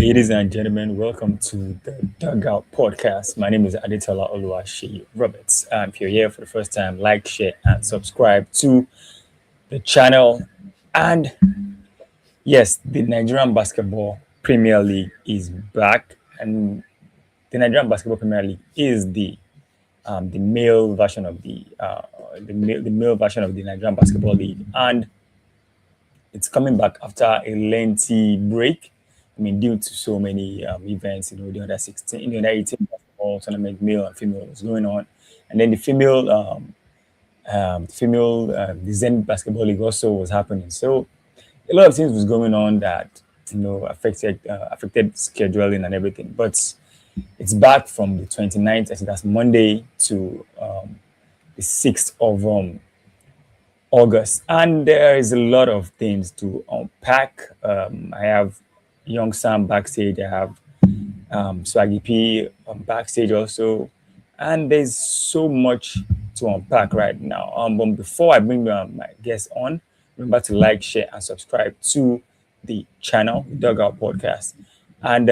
Ladies and gentlemen, welcome to the Dugout Podcast. My name is Aditola Oluwaseyi Roberts. If you're here for the first time, like, share, and subscribe to the channel. And yes, the Nigerian Basketball Premier League is back, and the Nigerian Basketball Premier League is the male version of the male version of the Nigerian Basketball League, and it's coming back after a lengthy break. I mean, due to so many events, the under 16, the under 18 basketball tournament, male and female was going on, and then the Zen Basketball League also was happening. So a lot of things was going on that affected scheduling and everything. But it's back from the 29th, I think that's Monday, to the 6th of August, and there is a lot of things to unpack. I have Young Sam backstage. I have Swaggy P backstage also, and there's so much to unpack right now. But before I bring my guests on, remember to like, share, and subscribe to the channel, the Dugout Podcast. And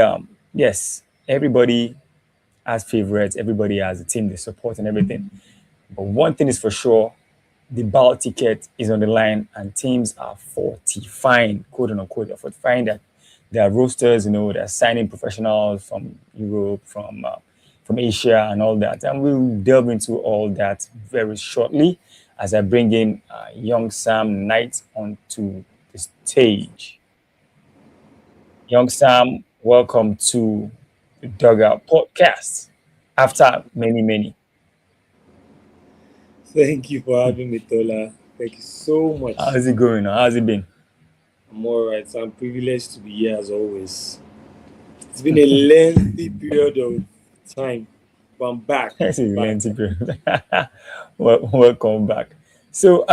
yes, everybody has favorites. Everybody has a team they support and everything. But one thing is for sure, the ball ticket is on the line and teams are fortifying, quote unquote, they're fortifying that their rosters, they're signing professionals from Europe, from Asia and all that. And we'll delve into all that very shortly as I bring in young Sam Knight onto the stage. Young Sam, welcome to the Dugout Podcast after many. Thank you for having me, Tola. Thank you so much. How's it going now? How's it been? I'm all right. So I'm privileged to be here as always. It's been a lengthy period of time, but I'm back. That's a Back. lengthy period. Welcome back. So,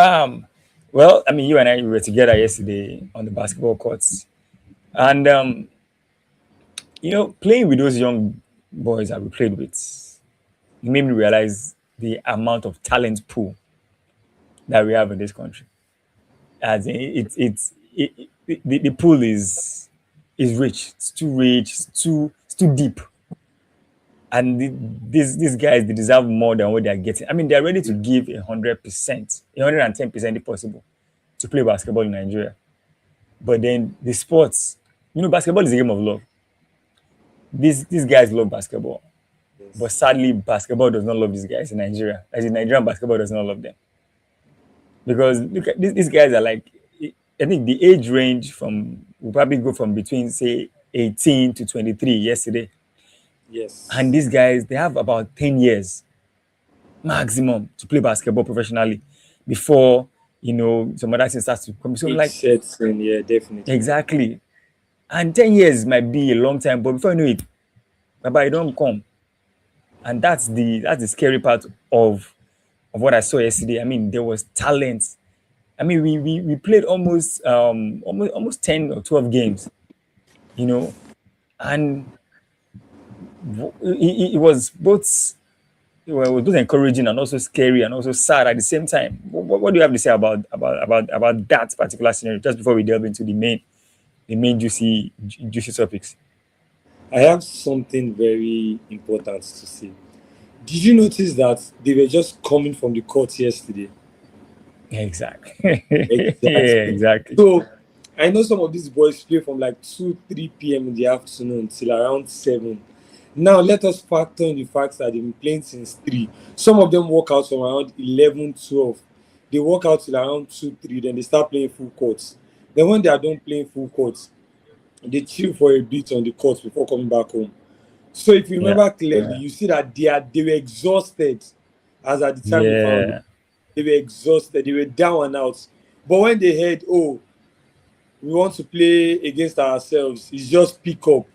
well, I mean, you and I were together yesterday on the basketball courts, and playing with those young boys that we played with, it made me realize the amount of talent pool that we have in this country. As in, the pool is rich. It's too rich. It's too deep. And these guys, they deserve more than what they're getting. I mean, they're ready to give 100%, 110% if possible, to play basketball in Nigeria. But then the sports, basketball is a game of love. These guys love basketball, but Yes. sadly, basketball does not love these guys in Nigeria. As in, Nigerian basketball does not love them, because look at these guys are like, I think the age range from will probably go from between say 18 to 23 yesterday. And Yes. these guys, they have about 10 years maximum to play basketball professionally before, some other things starts to come. So I'm It like, sets in, yeah, definitely. exactly. And 10 years might be a long time, but before you know it, bye it don't come. And that's the scary part of what I saw yesterday. I mean, there was talent. I mean, we played almost 10 or 12 games, and it was both. Well, it was both encouraging and also scary and also sad at the same time. What do you have to say about that particular scenario? Just before we delve into the main juicy topics. I have something very important to say. Did you notice that they were just coming from the court yesterday? Exactly. Yeah, Exactly. exactly. So I know some of these boys play from like 2, 3 p.m. in the afternoon till around 7. Now let us factor in the fact that they've been playing since 3. Some of them walk out from around 11, 12. They walk out till around 2, 3, then they start playing full courts. Then when they are done playing full courts, they chill for a bit on the court before coming back home. So if you Yeah, remember clearly, you see that they were exhausted as at the time we found them. yeah, They were exhausted, they were down and out. But when they heard, oh, we want to play against ourselves, it's just pick up.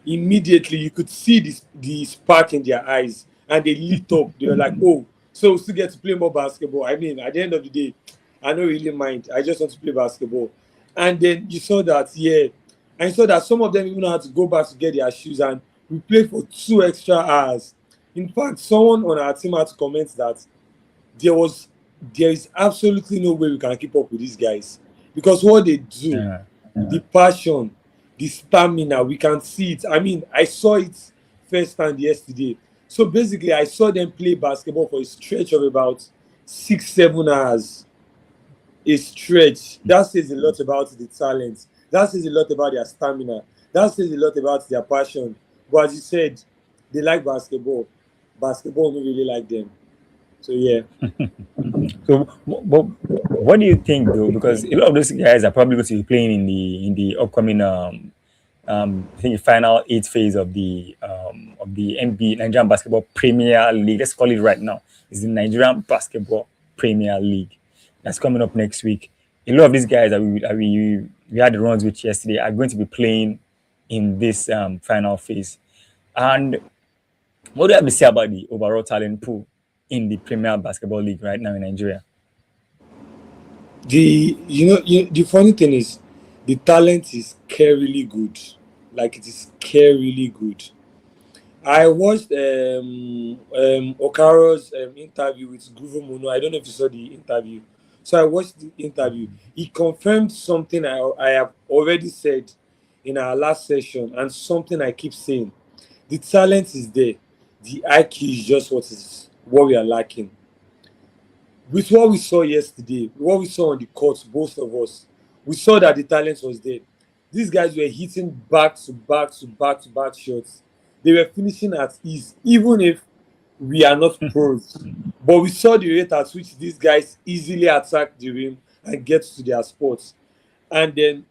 Immediately you could see the spark in their eyes and they lit up. They were like, oh, so we still get to play more basketball. I mean, at the end of the day, I don't really mind. I just want to play basketball. And then you saw that, yeah. And you saw that some of them even had to go back to get their shoes, and we played for 2 extra hours. In fact, someone on our team had to comment that there was there is absolutely no way we can keep up with these guys, because what they do, yeah, the passion, the stamina, we can see it. I mean, I saw it firsthand yesterday. So basically, I saw them play basketball for a stretch of about 6, 7 hours. A stretch. That says a lot about the talent. That says a lot about their stamina. That says a lot about their passion. But as you said, they like basketball. Basketball don't really like them. So yeah. So, what do you think though? Because a lot of those guys are probably going to be playing in the upcoming I think the final eight phase of the NB Nigerian Basketball Premier League. Let's call it right now. It's the Nigerian Basketball Premier League that's coming up next week. A lot of these guys we had the runs with yesterday are going to be playing in this final phase. And what do you have to say about the overall talent pool in the Premier Basketball League right now in Nigeria? The funny thing is, the talent is scarily good. Like it is scarily good. I watched Okaro's interview with Guvu Mono. I don't know if you saw the interview. So I watched the interview. He confirmed something I have already said in our last session, and something I keep saying. The talent is there. The IQ is just what we are lacking. With what we saw yesterday, what we saw on the court, both of us, we saw that the talent was there. These guys were hitting back to back to back to back shots. They were finishing at ease, even if we are not pros. But we saw the rate at which these guys easily attack the rim and get to their spots. And then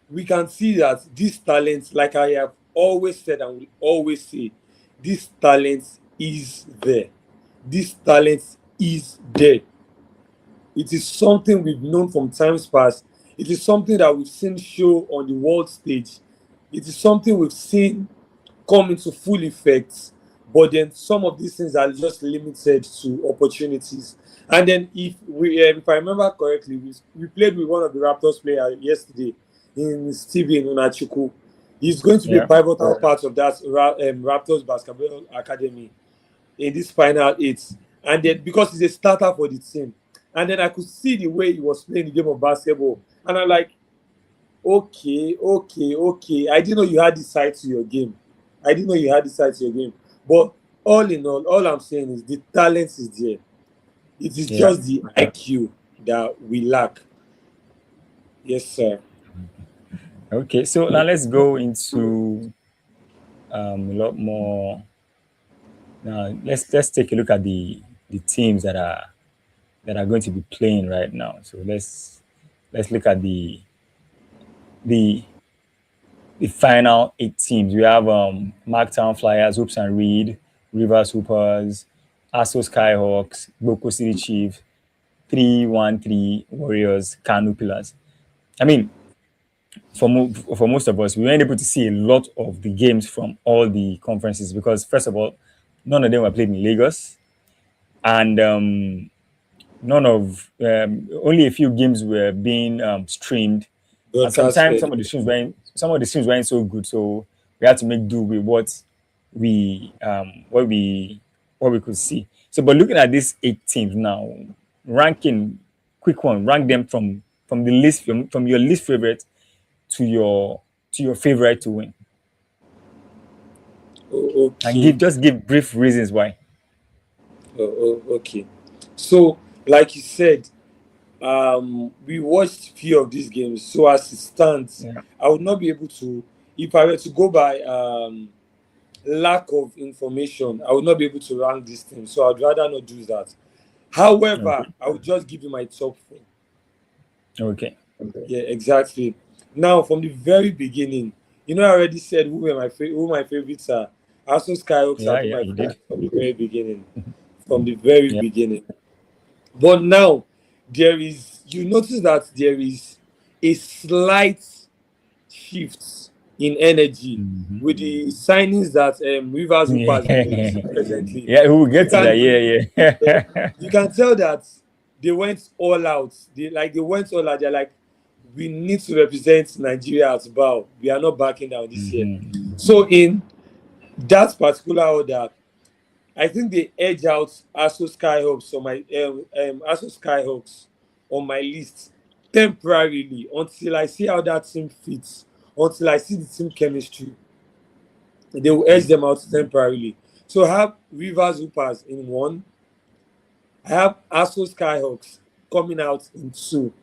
we can see that this talent, like I have always said and will always say, this talent is there. This talent is there. It is something we've known from times past. It is something that we've seen show on the world stage. It is something we've seen come into full effect. But then some of these things are just limited to opportunities. And then if I remember correctly, we played with one of the Raptors players yesterday in Steven Unachuku. He's going to be a pivotal part of that Raptors basketball academy in this final eight. And then because he's a starter for the team. And then I could see the way he was playing the game of basketball. And I'm like, okay. I didn't know you had this side to your game. But all in all I'm saying is the talent is there. It is just the IQ that we lack. Yes, sir. Okay, so now let's go into a lot more. Now let's take a look at the teams that are going to be playing right now. So let's look at the final 8 teams. We have Marktown Flyers, Hoops and Reed, Rivers Hoopers, Aso Skyhawks, Boko City Chiefs, 313 Warriors, Kanu Pillars. I mean, for most of us, we weren't able to see a lot of the games from all the conferences because, first of all, none of them were played in Lagos, and only a few games were being streamed. And sometimes some of the streams weren't so good, so we had to make do with what we could see. So, but looking at these 8 teams now, ranking, quick one, rank them from the list from your least favorite to your favorite to win. Okay. And give brief reasons why. Okay. So, like you said, we watched few of these games. So as it stands, I would not be able to, if I were to go by lack of information, I would not be able to rank this team. So I'd rather not do that. However, I would just give you my top 4. Okay. Yeah, exactly. Now, from the very beginning, I already said who my favorites are. Also, Skyhawks are my favorites from the very beginning. Beginning. But now, you notice that there is a slight shift in energy with the signings that Rivers Hoopers presently. Yeah, we'll get to that. Yeah. You can tell that they went all out. They went all out. They're like, we need to represent Nigeria at BAO. We are not backing down this year. So in that particular order, I think they edge out Aso Skyhawks on my list temporarily until I see how that team fits until I see the team chemistry. They will edge them out temporarily. So I have Rivers Hoopers in one. I have Aso Skyhawks coming out in two.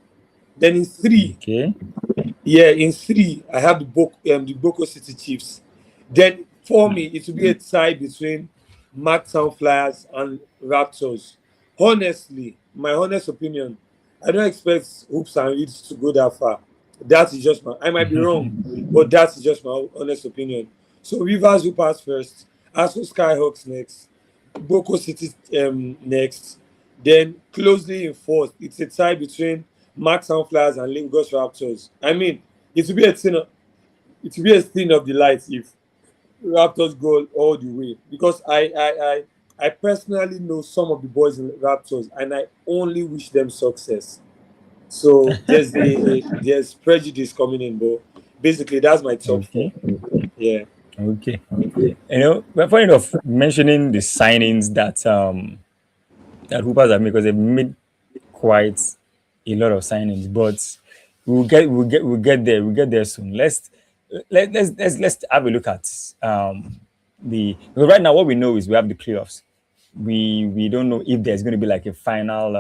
Then in three, Okay. yeah, in three, I have the Boko City Chiefs. Then for me, it will be a tie between Marktown Flyers and Raptors. Honestly, my honest opinion, I don't expect Hoops and Reeds to go that far. That is just my. I might be wrong, but that is just my honest opinion. So Rivers Hoopers first, Aso Skyhawks next, Boko City next. Then closely in fourth, it's a tie between Marktown Flyers and Lagos Raptors. I mean, it will be a thing. It will be a thing of the light if Raptors go all the way because I personally know some of the boys in Raptors and I only wish them success. So there's prejudice coming in, but basically that's my top four. Okay. Yeah. Okay. We're funny enough mentioning the signings that Hoopers have made because they've made quite a lot of signings, but we'll get there soon. Let's have a look at because right now what we know is we have the playoffs. We don't know if there's going to be like a final.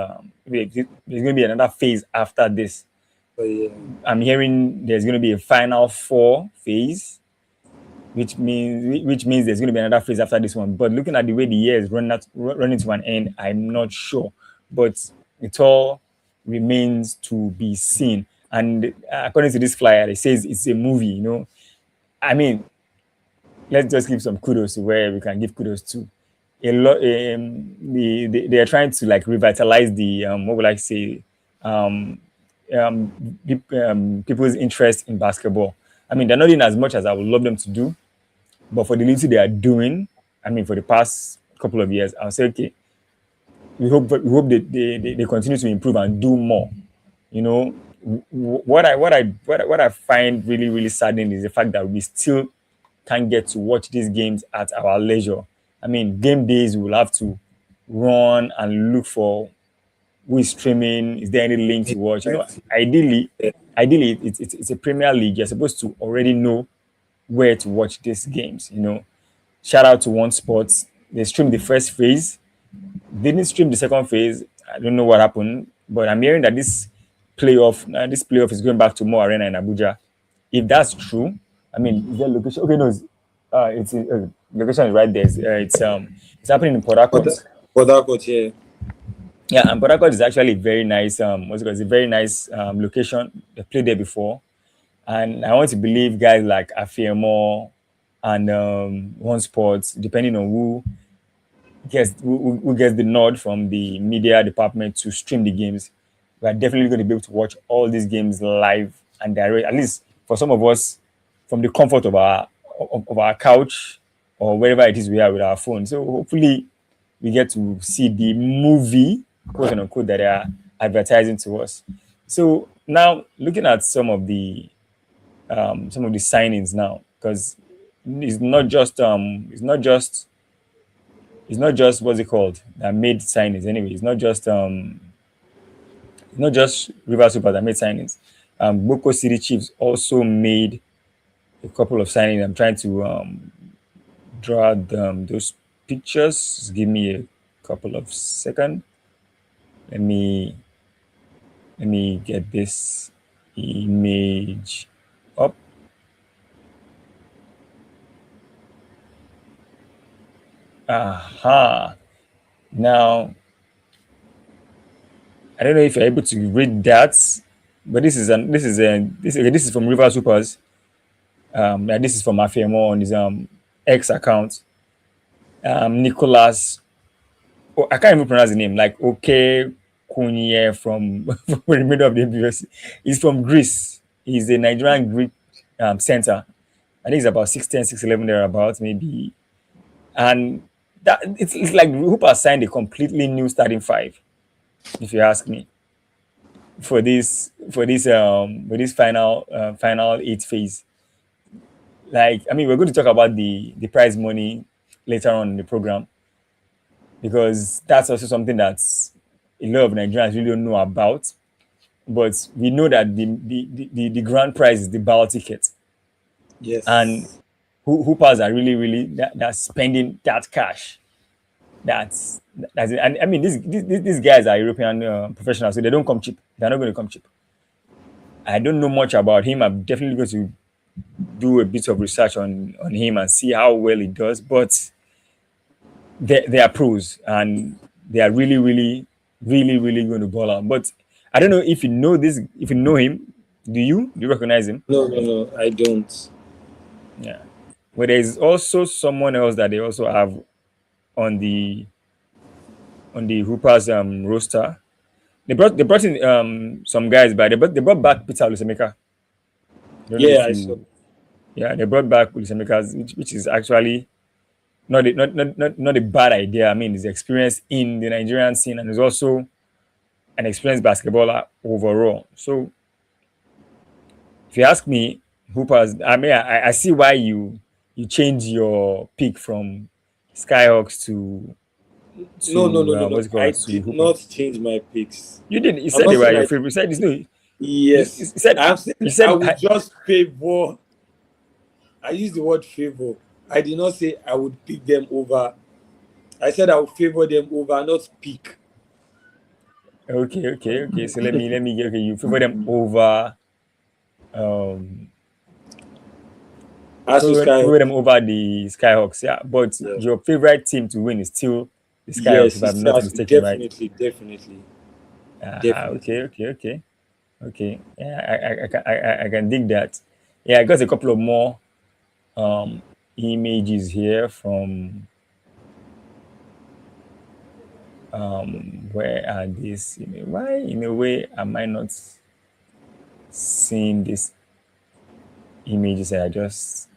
There's going to be another phase after this. But yeah. I'm hearing there's going to be a final four phase, which means there's going to be another phase after this one. But looking at the way the year is running to an end, I'm not sure. But it all remains to be seen. And according to this flyer, it says it's a movie. I mean, let's just give some kudos to where we can give kudos to. A lot, they are trying to like revitalize the what would I say, people's interest in basketball. I mean, they're not doing as much as I would love them to do, but for the little they are doing, I mean, for the past couple of years, I'll say, okay, we hope they continue to improve and do more. You know, what I find really really saddening is the fact that we still can't get to watch these games at our leisure. I mean, game days we will have to run and look for who is streaming. Is there any link to watch? Ideally, it's a Premier League. You're supposed to already know where to watch these games. Shout out to One Sports. They streamed the first phase. They didn't stream the second phase. I don't know what happened, but I'm hearing that this playoff is going back to Mo Arena in Abuja. If that's true, I mean, is there location? Okay, no, it's location is right there. It's happening in Port Harcourt. For that coach, yeah. Yeah, and Port Harcourt is actually very nice. It's a very nice location. They played there before, and I want to believe guys like Afiemo and One Sports, depending on who gets the nod from the media department to stream the games, we are definitely going to be able to watch all these games live and direct. At least for some of us, from the comfort of our couch or wherever it is we are with our phone. So hopefully we get to see the movie, quote unquote, that they are advertising to us. So now looking at some of the signings now, because it's not just what's it called that made signings anyway. It's not just River Super that made signings. Boko City Chiefs also made a couple of signings. I'm trying to draw those pictures. Just give me a couple of seconds. Let me get this image up. Aha. Now, I don't know if you're able to read that, but this is from River Supers. This is from Afiemo on his X account. Nicholas, I can't even pronounce the name. Like Kunye from the middle of the NBBF. He's from Greece. He's a Nigerian Greek center. I think it's about 6'10", 6'11" thereabouts, maybe. And that it's like Hooper signed a completely new starting five, if you ask me, for this final eight phase. Like, I mean, we're going to talk about the prize money later on in the program, because that's also something that a lot of Nigerians really don't know about. But we know that the grand prize is the ball ticket. And Yes. hoopers are really that's spending that cash. That's it. And I mean, these guys are European professionals, so they don't come cheap. They're not going to come cheap. I don't know much about him. I'm definitely going to do a bit of research on him and see how well he does. But they are pros and they are really going to ball out. But I don't know if you know this, if you know him. Do you recognize him? No, no, no, I don't. Yeah. But there is also someone else that they also have on the Hoopers roster. They brought in some guys, but they brought back Peter Lusemeka. I don't know Yeah, if I saw. you Yeah, they brought back Lusemeka, which is actually not a bad idea. I mean, he's experienced in the Nigerian scene and he's also an experienced basketballer overall. So if you ask me, Hoopers, I mean, I see why you change your pick from Skyhawks No, no, no, no, what's no. it I called, to did not Hoopers. change my picks. You did. You I'm said not they were saying your I. favorite. You said it's no. You Yes, said I'm saying you I said would just favor. I use the word favor. I did not say I would pick them over. I said I would favor them over, not pick. okay. So let me get, okay. You favor them over um Asu favor them Skyhawks. over the Skyhawks. Yeah, but Yeah. your favorite team to win is still the Skyhawks, Yes, if it I'm not starts mistaken, right? definitely, definitely, Okay, definitely. okay. Yeah, I can dig that. Yeah, I got a couple of more um images here from where are these? Why in a way am I not seeing these images? I just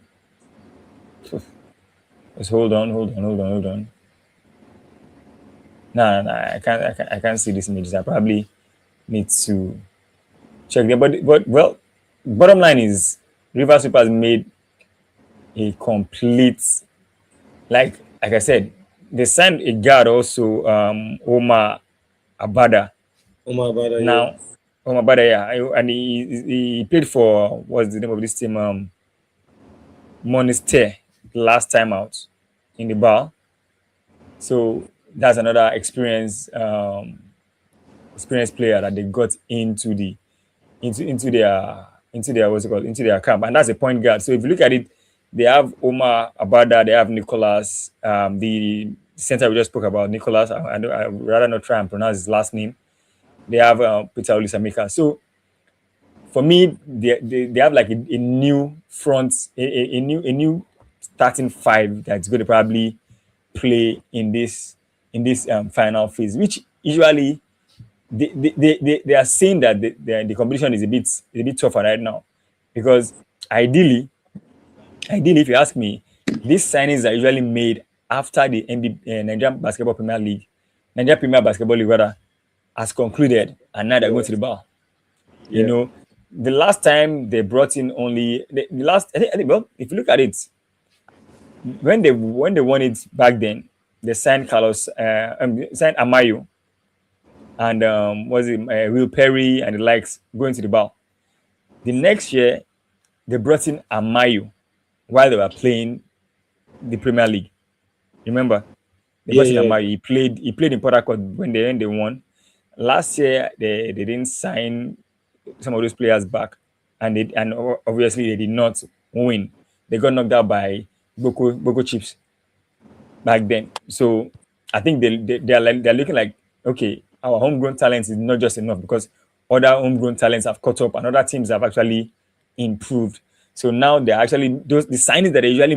hold on. No, I can't see these images. I probably need to check them. But well, bottom line is River Sweepers made a complete, like I said, they signed a guard also, Omar Abada. Oh my brother, yeah. Now, Omar Abada, yeah, and he played for, what's the name of this team? Monastir last time out in the bar. So that's another experienced player that they got into their what's it called, into their camp, and that's a point guard. So if you look at it, they have Omar Abada, they have Nicholas, the center we just spoke about, Nicholas. I would rather not try and pronounce his last name. They have Peter Olisamika. So for me, they have like a new front, a new starting five that's going to probably play in this final phase, which usually they are saying that the competition is a bit tougher right now, because ideally, if you ask me, these signings are usually made after the Nigerian Basketball Premier League, Nigeria Premier Basketball League rather, has concluded, and now they're going Yeah, to the bar. You yeah, know, the last time they brought in only the last. I think, well, if you look at it, when they won it back then, they signed signed Amayo, and was it Will Perry and the likes going to the bar. The next year, they brought in Amayo while they were playing the Premier League. Remember, they yeah, brought in yeah. Amayo. He played in Port Harcourt when they won. Last year, they didn't sign some of those players back, and obviously they did not win. They got knocked out by Boko Chips back then. So I think they're looking like, okay, our homegrown talents is not just enough, because other homegrown talents have caught up and other teams have actually improved. So now they're actually, those the signings that they usually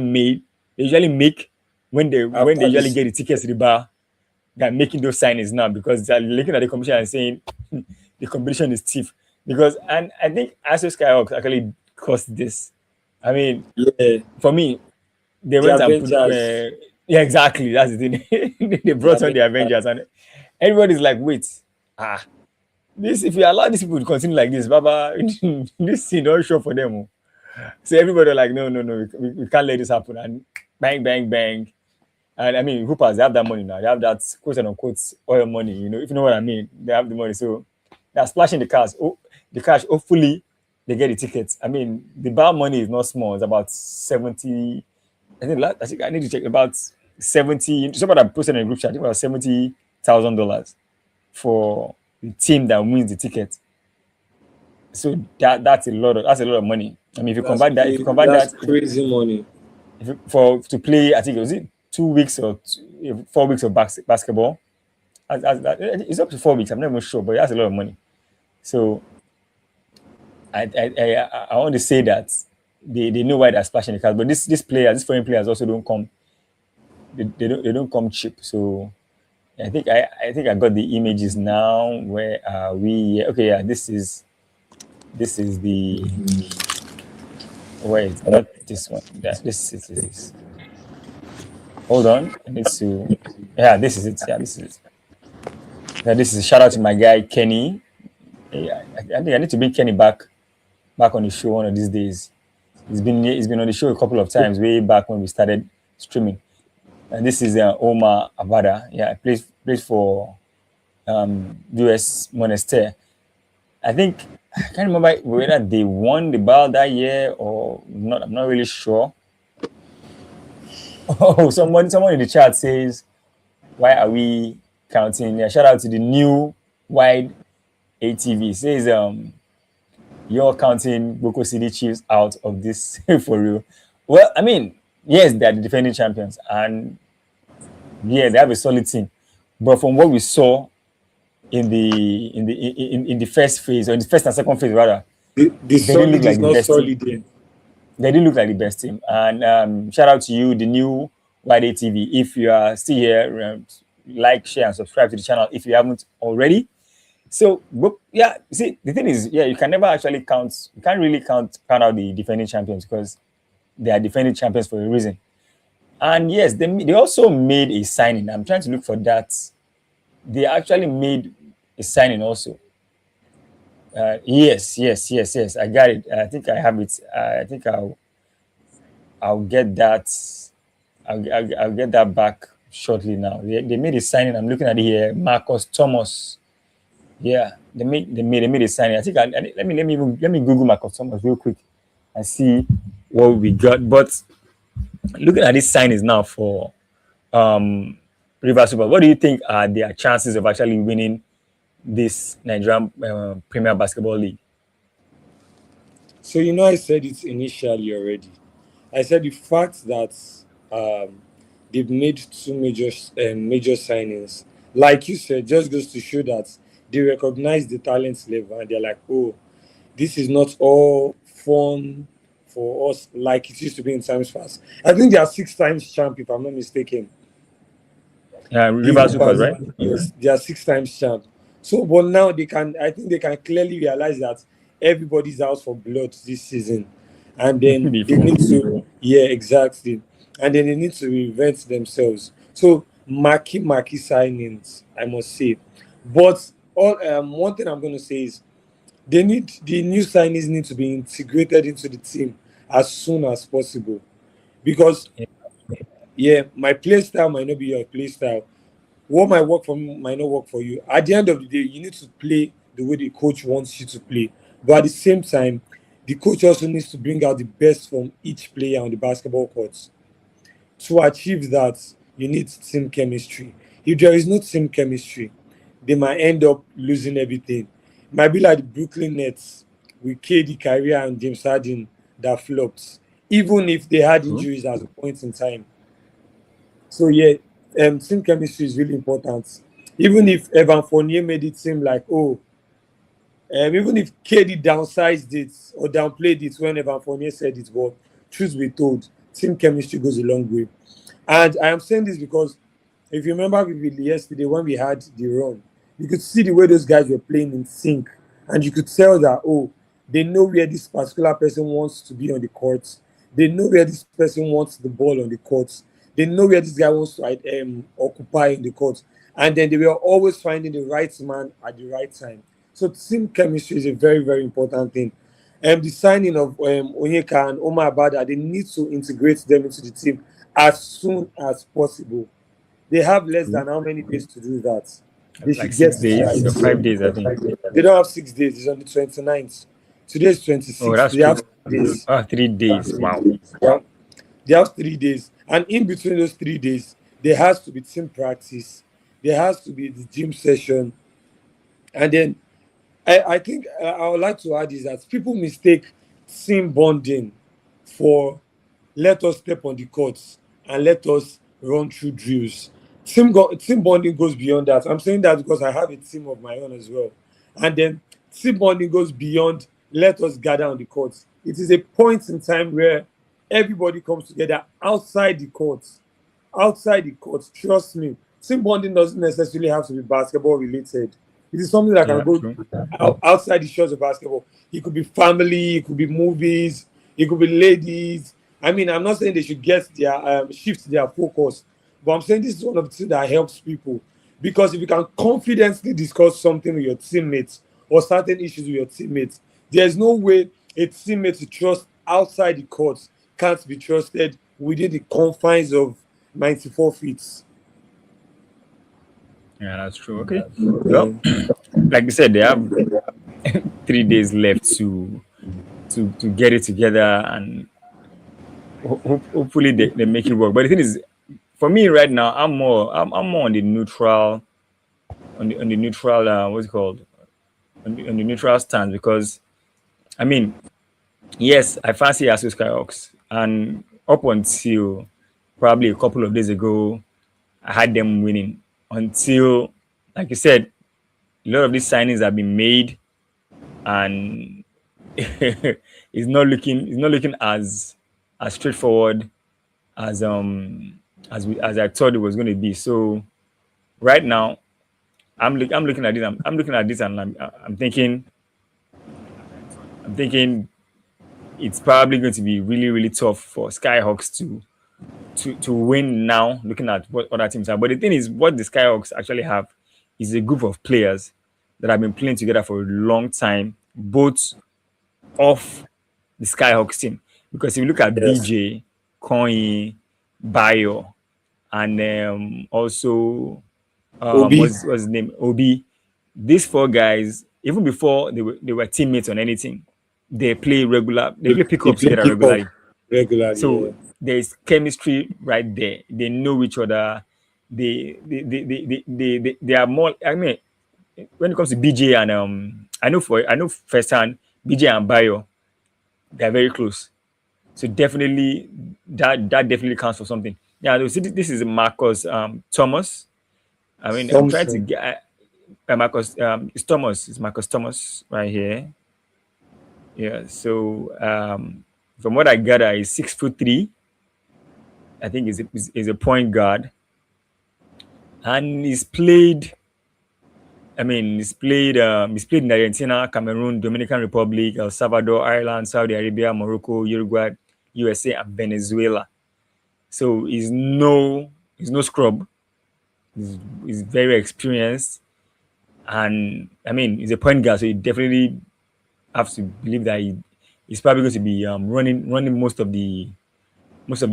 make when they After usually this, get the tickets to the bar, they're making those signings now, because they're looking at the competition and saying the competition is stiff. Because, and I think ASO Skyhawks actually caused this. I mean, yeah, for me, they the went and put Avengers, yeah, exactly, that's the thing. They the brought on the Avengers. Avengers, and everybody's like, wait, ah, this, if you allow these people to continue like this, Baba, this thing don't show for them, oh. So everybody like, no, we can't let this happen, and bang. And I mean, hoopers, they have that money now. They have that quote unquote oil money, if you know what I mean. They have the money. So they're splashing the cash. Oh, the cash. Hopefully, they get the tickets. I mean, the bar money is not small. It's about 70. I think I need to check about 70. Somebody posted in a group chat. I think about $70,000 for the team that wins the ticket. So that's a lot of money. I mean, if you convert That's that, crazy money. for to play, I think it was 2 weeks or 4 weeks of basketball. It's up to 4 weeks. I'm not even sure, but that's a lot of money. So I want to say that they know why they're splashing the cars, but these foreign players also don't come. They don't come cheap. So I think I got the images now. Where are we? Yeah, okay, yeah. This is the wait, not this one. This is this. Hold on, I need to. Yeah, this is it. Yeah, this is it. Yeah, this is a shout out to my guy Kenny. Yeah, I think I need to bring Kenny back on the show one of these days. He's been on the show a couple of times way back when we started streaming. And this is Omar Abada. Yeah, plays for US Monastir. I can't remember whether they won the ball that year or not. I'm not really sure. Oh, someone in the chat says, "Why are we counting?" Yeah, shout out to the new wide ATV. Says you're counting Boko City Chiefs out of this for real. Well, I mean, yes, they're the defending champions, and yeah, they have a solid team. But from what we saw in the first phase, or in the first and second phase rather, The they didn't look solid like is the not best team. solid then. They didn't look like the best team. And shout out to you, the new Wide TV. If you are still here, like, share, and subscribe to the channel if you haven't already. So, but yeah, see, the thing is, yeah, you can never actually count. You can't really count out the defending champions because they are defending champions for a reason. And yes, they also made a signing. I'm trying to look for that. They actually made a signing also. Yes. I got it. I think I have it. I think I'll get that. I'll get that back shortly. Now they made a signing. I'm looking at it here. Marcus Thomas. Yeah, they made a signing. I think let me Google Marcus Thomas real quick and see what we got. But looking at these signings now for Rivers Super, what do you think are their chances of actually winning this Nigerian Premier Basketball League? So I said it initially already. I said the fact that they've made two major signings, like you said, just goes to show that they recognize the talent level and they're like, oh, this is not all fun for us like it used to be in times past. I think they are 6 times champ, if I'm not mistaken. Rivers Super, right? Yes, they are 6 times champ. So, but now I think they can clearly realize that everybody's out for blood this season, and then they Before. need to, yeah, exactly, and then they need to reinvent themselves. So, marky signings, I must say. But one thing I'm going to say is the new signings need to be integrated into the team as soon as possible, because yeah, my play style might not be your play style. What might work for me might not work for you. At the end of the day, you need to play the way the coach wants you to play. But at the same time, the coach also needs to bring out the best from each player on the basketball court. To achieve that, you need team chemistry. If there is no team chemistry, they might end up losing everything. It might be like the Brooklyn Nets with KD, Kyrie, and James Harden that flopped, even if they had injuries at a point in time. So yeah, team chemistry is really important. Even if Evan Fournier made it seem like, oh, even if KD downsized it or downplayed it when Evan Fournier said it, but truth be told, team chemistry goes a long way. And I am saying this because if you remember vividly yesterday when we had the run, you could see the way those guys were playing in sync, and you could tell that, oh, they know where this particular person wants to be on the court. They know where this person wants the ball on the court. They know where this guy wants to occupy in the court. And then they were always finding the right man at the right time. So team chemistry is a very, very important thing. The signing of Onyeka and Omar Abada, they need to integrate them into the team as soon as possible. They have less than how many days to do that? They Like should get 6 days or 5 days, I think. They don't have 6 days. It's on the 29th. Today's Oh, 26th. that's They have cool. 3 days. 3 days. Wow. Yeah. They have 3 days. And in between those 3 days, there has to be team practice. There has to be the gym session. And then I think I would like to add is that people mistake team bonding for let us step on the courts and let us run through drills. Team bonding goes beyond that. I'm saying that because I have a team of my own as well. And then team bonding goes beyond let us gather on the courts. It is a point in time where everybody comes together outside the courts. Outside the courts, trust me, team bonding doesn't necessarily have to be basketball related. It is something that can Yeah, go true. outside the shores of basketball. It could be family, it could be movies, it could be ladies. I mean, I'm not saying they should get their shift their focus, but I'm saying this is one of the things that helps people because if you can confidently discuss something with your teammates or certain issues with your teammates, there's no way a teammate to trust outside the courts can't be trusted within the confines of 94 feet. Yeah, that's true. Okay. Well, like you said, they have 3 days left to get it together, and hopefully they make it work. But the thing is, for me right now, I'm more on the neutral on the neutral what's it called on the neutral stance because I mean yes, I fancy Asu Skyhawks, and up until probably a couple of days ago, I had them winning. Until, like you said, a lot of these signings have been made, and it's not looking as straightforward as as I thought it was going to be. So right now, I'm looking at this. I'm looking at this, and I'm thinking it's probably going to be really really tough for Skyhawks to win now. Looking at what other teams have, but the thing is, what the Skyhawks actually have is a group of players that have been playing together for a long time, both off the Skyhawks team. Because if you look at Yes. BJ, Coin, Bayo, and also Obi. what's his name, Obi, these four guys, even before they were teammates on anything, they play They pickups play together pick up regularly. regularly. So Yeah. there's chemistry right there. They know each other. They are more. I mean, when it comes to BJ and I know firsthand BJ and Bayo, they are very close. So definitely that definitely counts for something. Yeah, you see, this is Marcus Thomas. I mean, I'm trying to Thompson. get Marcus. It's Thomas. It's Marcus Thomas right here. Yeah. So from what I gather, he's 6'3". I think he's a point guard, and he's played. I mean, he's played in Argentina, Cameroon, Dominican Republic, El Salvador, Ireland, Saudi Arabia, Morocco, Uruguay, USA, and Venezuela. So he's no scrub. He's very experienced, and I mean, he's a point guard, so you definitely have to believe that he's probably going to be running most of the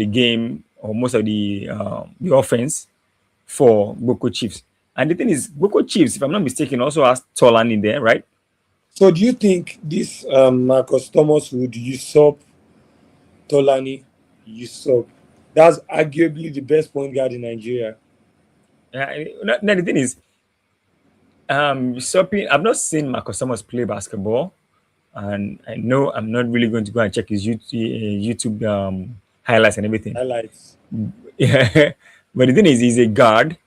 game or most of the offense for Boko Chiefs. And the thing is, Boko Chiefs, if I'm not mistaken, also has Tolan in there, right? So do you think this Marcus Thomas would usurp Tolani? Usurp. That's arguably the best point guard in Nigeria. Now the thing is, Sopi, I've not seen Marcus Thomas play basketball, and I know I'm not really going to go and check his YouTube highlights and everything. Highlights. Yeah, but the thing is, he's a guard.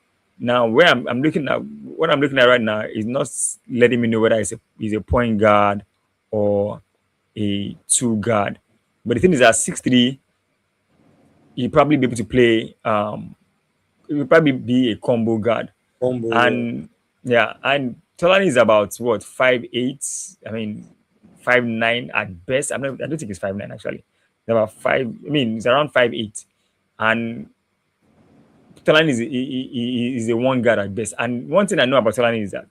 Now, where I'm looking at, what I'm looking at right now is not letting me know whether he's a point guard or a two guard. But the thing is, at 6'3", he'll probably be able to play. He will probably be a combo guard. Combo, yeah. And yeah, and Tolani is about what 5'8". I mean, 5'9" at best. I don't think it's 5'9" actually. He's about five. I mean, it's around 5'8", and Tolani is a one guard at best. And one thing I know about Tolani is that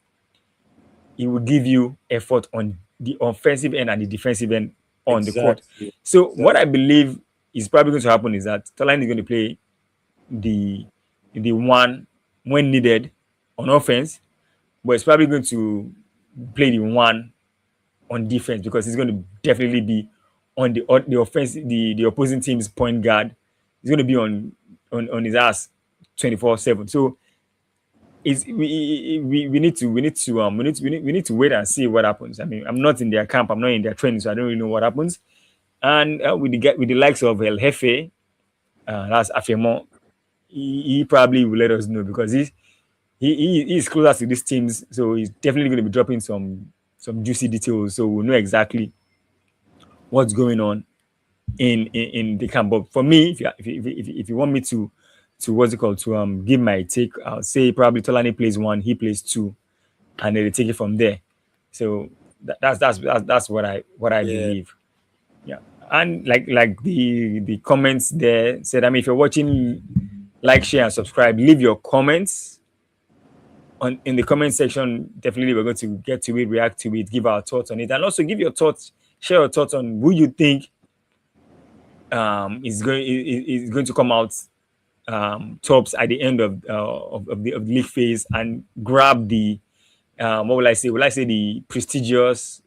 he will give you effort on the offensive end and the defensive end on the court. Exactly. So what I Exactly. believe is probably going to happen is that Tolani is going to play the one when needed on offense, but it's probably going to play the one on defense because he's going to definitely be on the offense, the opposing team's point guard. He's going to be on his ass 24/7. So we need to wait and see what happens. I mean, I'm not in their camp, I'm not in their training, so I don't really know what happens. And with the likes of El Jefe, that's Afemo, he probably will let us know because he's closer to these teams, so he's definitely going to be dropping some juicy details, so we'll know exactly what's going on in the camp. But for me, if you want me to what's it called to give my take, I'll say probably Tolani plays one, he plays two, and then they take it from there. So that's what I Yeah. believe. Yeah, and like the comments there said, I mean, if you're watching, like, share, and subscribe. Leave your comments on in the comment section. Definitely, we're going to get to it, react to it, give our thoughts on it, and also give your thoughts, share your thoughts on who you think is going to come out tops at the end of the league phase and grab the what will I say? Will I say the prestigious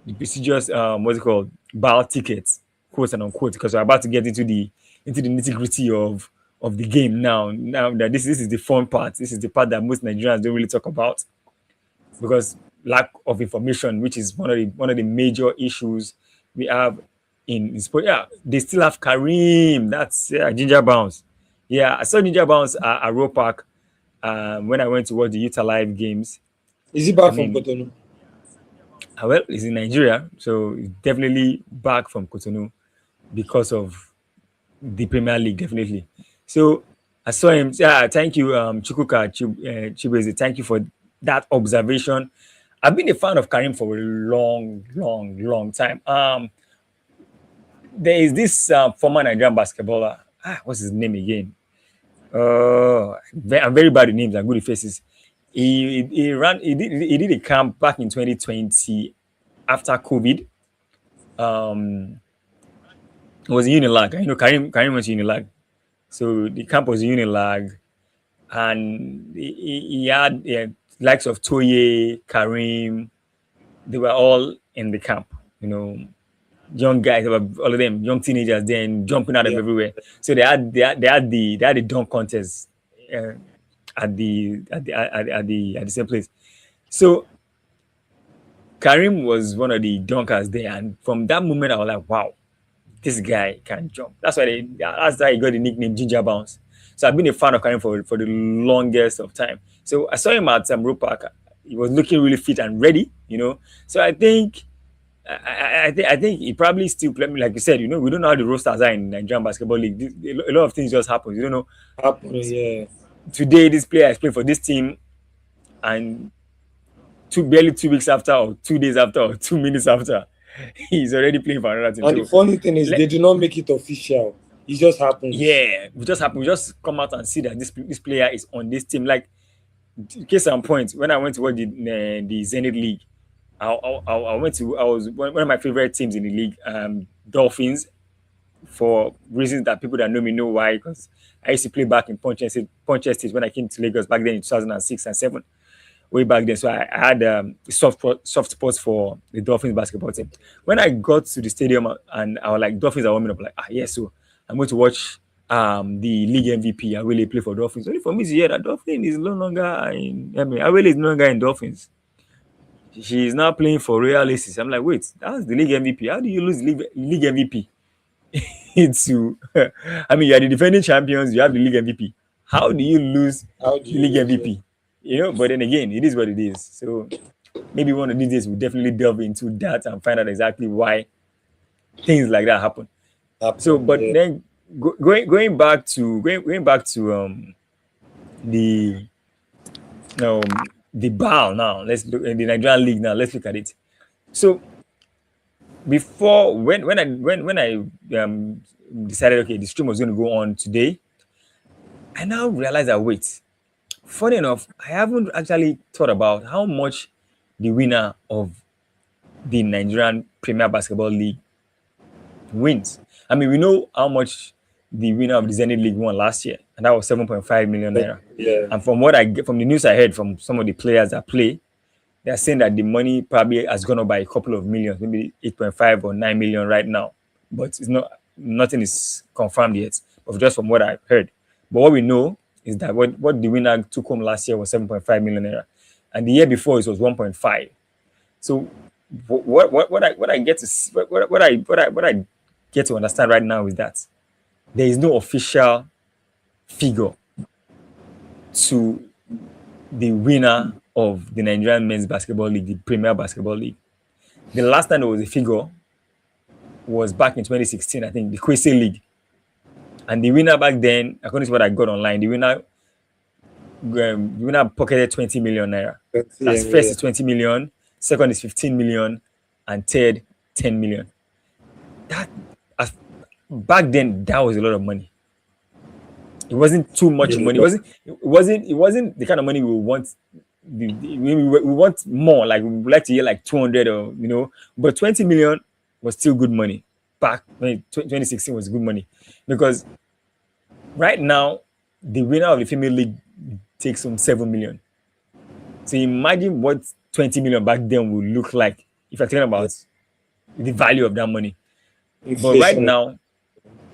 what's it called, ball tickets, quote and unquote, because we're about to get into the nitty gritty of the game now. Now that this is the fun part. This is the part that most Nigerians don't really talk about because lack of information, which is one of the major issues we have in sport. Yeah, they still have Kareem. That's Ginger Bounce. Yeah, I saw Ginger Bounce at Roe Park when I went to watch the Utah Live games. Is he I back from mean, Cotonou? well, he's in Nigeria, so he's definitely back from Cotonou because of the Premier League, definitely. So I saw him. Yeah, thank you, Chukwuka Chibeze. Thank you for that observation. I've been a fan of Karim for a long, long, long time. There is this former Nigerian basketballer. What's his name again? I'm very bad with names and good with faces. He did a camp back in 2020 after COVID. Um, it was Unilag. You know, Karim went to Unilag. So the camp was Unilag, and he had likes of Toye, Karim. They were all in the camp. You know, young guys, all of them young teenagers, then jumping out of Yeah. everywhere. So they had the dunk contest uh, at the same place. So Karim was one of the dunkers there, and from that moment I was like, wow, this guy can jump. That's why he got the nickname Ginger Bounce. So I've been a fan of Karim for the longest of time. So I saw him at Roe Park. He was looking really fit and ready, you know. So I think I think he probably still play, like you said, you know, we don't know how the rosters are in Nigerian Basketball League. A lot of things just happen. You don't know. Happen, yeah. Today this player is playing for this team, and barely 2 weeks after, or 2 days after, or 2 minutes after, he's already playing for another team. And the So funny thing is, they do not make it official. It just happens. yeah, we just come out and see that this player is on this team. Like, case in point, when I went to watch the Zenith League, I was one of my favorite teams in the league, Dolphins, for reasons that people that know me know why. Because I used to play back in Punch Estate when I came to Lagos back then in 2006 and 7, way back then. So I had soft spots for the Dolphins basketball team. When I got to the stadium and I was like, Dolphins are warming up, like, yes, so I'm going to watch the league MVP. I really play for Dolphins. Only for me to hear that Dolphins is no longer in. I mean, I really is no longer in Dolphins. She is now playing for Royal Aces. I'm like, wait, that's the league MVP. How do you lose league MVP? To, I mean, you are the defending champions. You have the league MVP. How do you lose How do the you league lose it? MVP? You know, but then again, it is what it is. So maybe one of these days we'll definitely delve into that and find out exactly why things like that happen. So, Happen, but yeah. then going back to the the BAL now. Let's look at the Nigerian league now. Let's look at it. So before when I decided, okay, the stream was going to go on today, I now realized that, wait, funny enough, I haven't actually thought about how much the winner of the Nigerian Premier Basketball League wins. I mean, we know how much the winner of the Zenith League won last year, and that was 7.5 million naira. Yeah. And from what I get from the news I heard from some of the players that play, they're saying that the money probably has gone up by a couple of millions, maybe 8.5 or 9 million right now. But it's not, nothing is confirmed yet, but just from what I've heard. But what we know is that what the winner took home last year was 7.5 million naira. And the year before it was 1.5. So what I get to what I get to understand right now is that there is no official figure to the winner of the Nigerian Men's Basketball League, the Premier Basketball League. The last time there was a figure was back in 2016, I think, the Kwesi League. And the winner back then, according to what I got online, the winner pocketed 20 million naira. That's first is 20 million, second is 15 million, and third 10 million. That back then that was a lot of money. It wasn't too much money. It wasn't the kind of money we want. We want more. Like we would like to hear like 200 or but 20 million was still good money. Back when 2016 was good money because right now the winner of the female league takes home 7 million. So imagine what 20 million back then would look like if you're talking about the value of that money. But right now,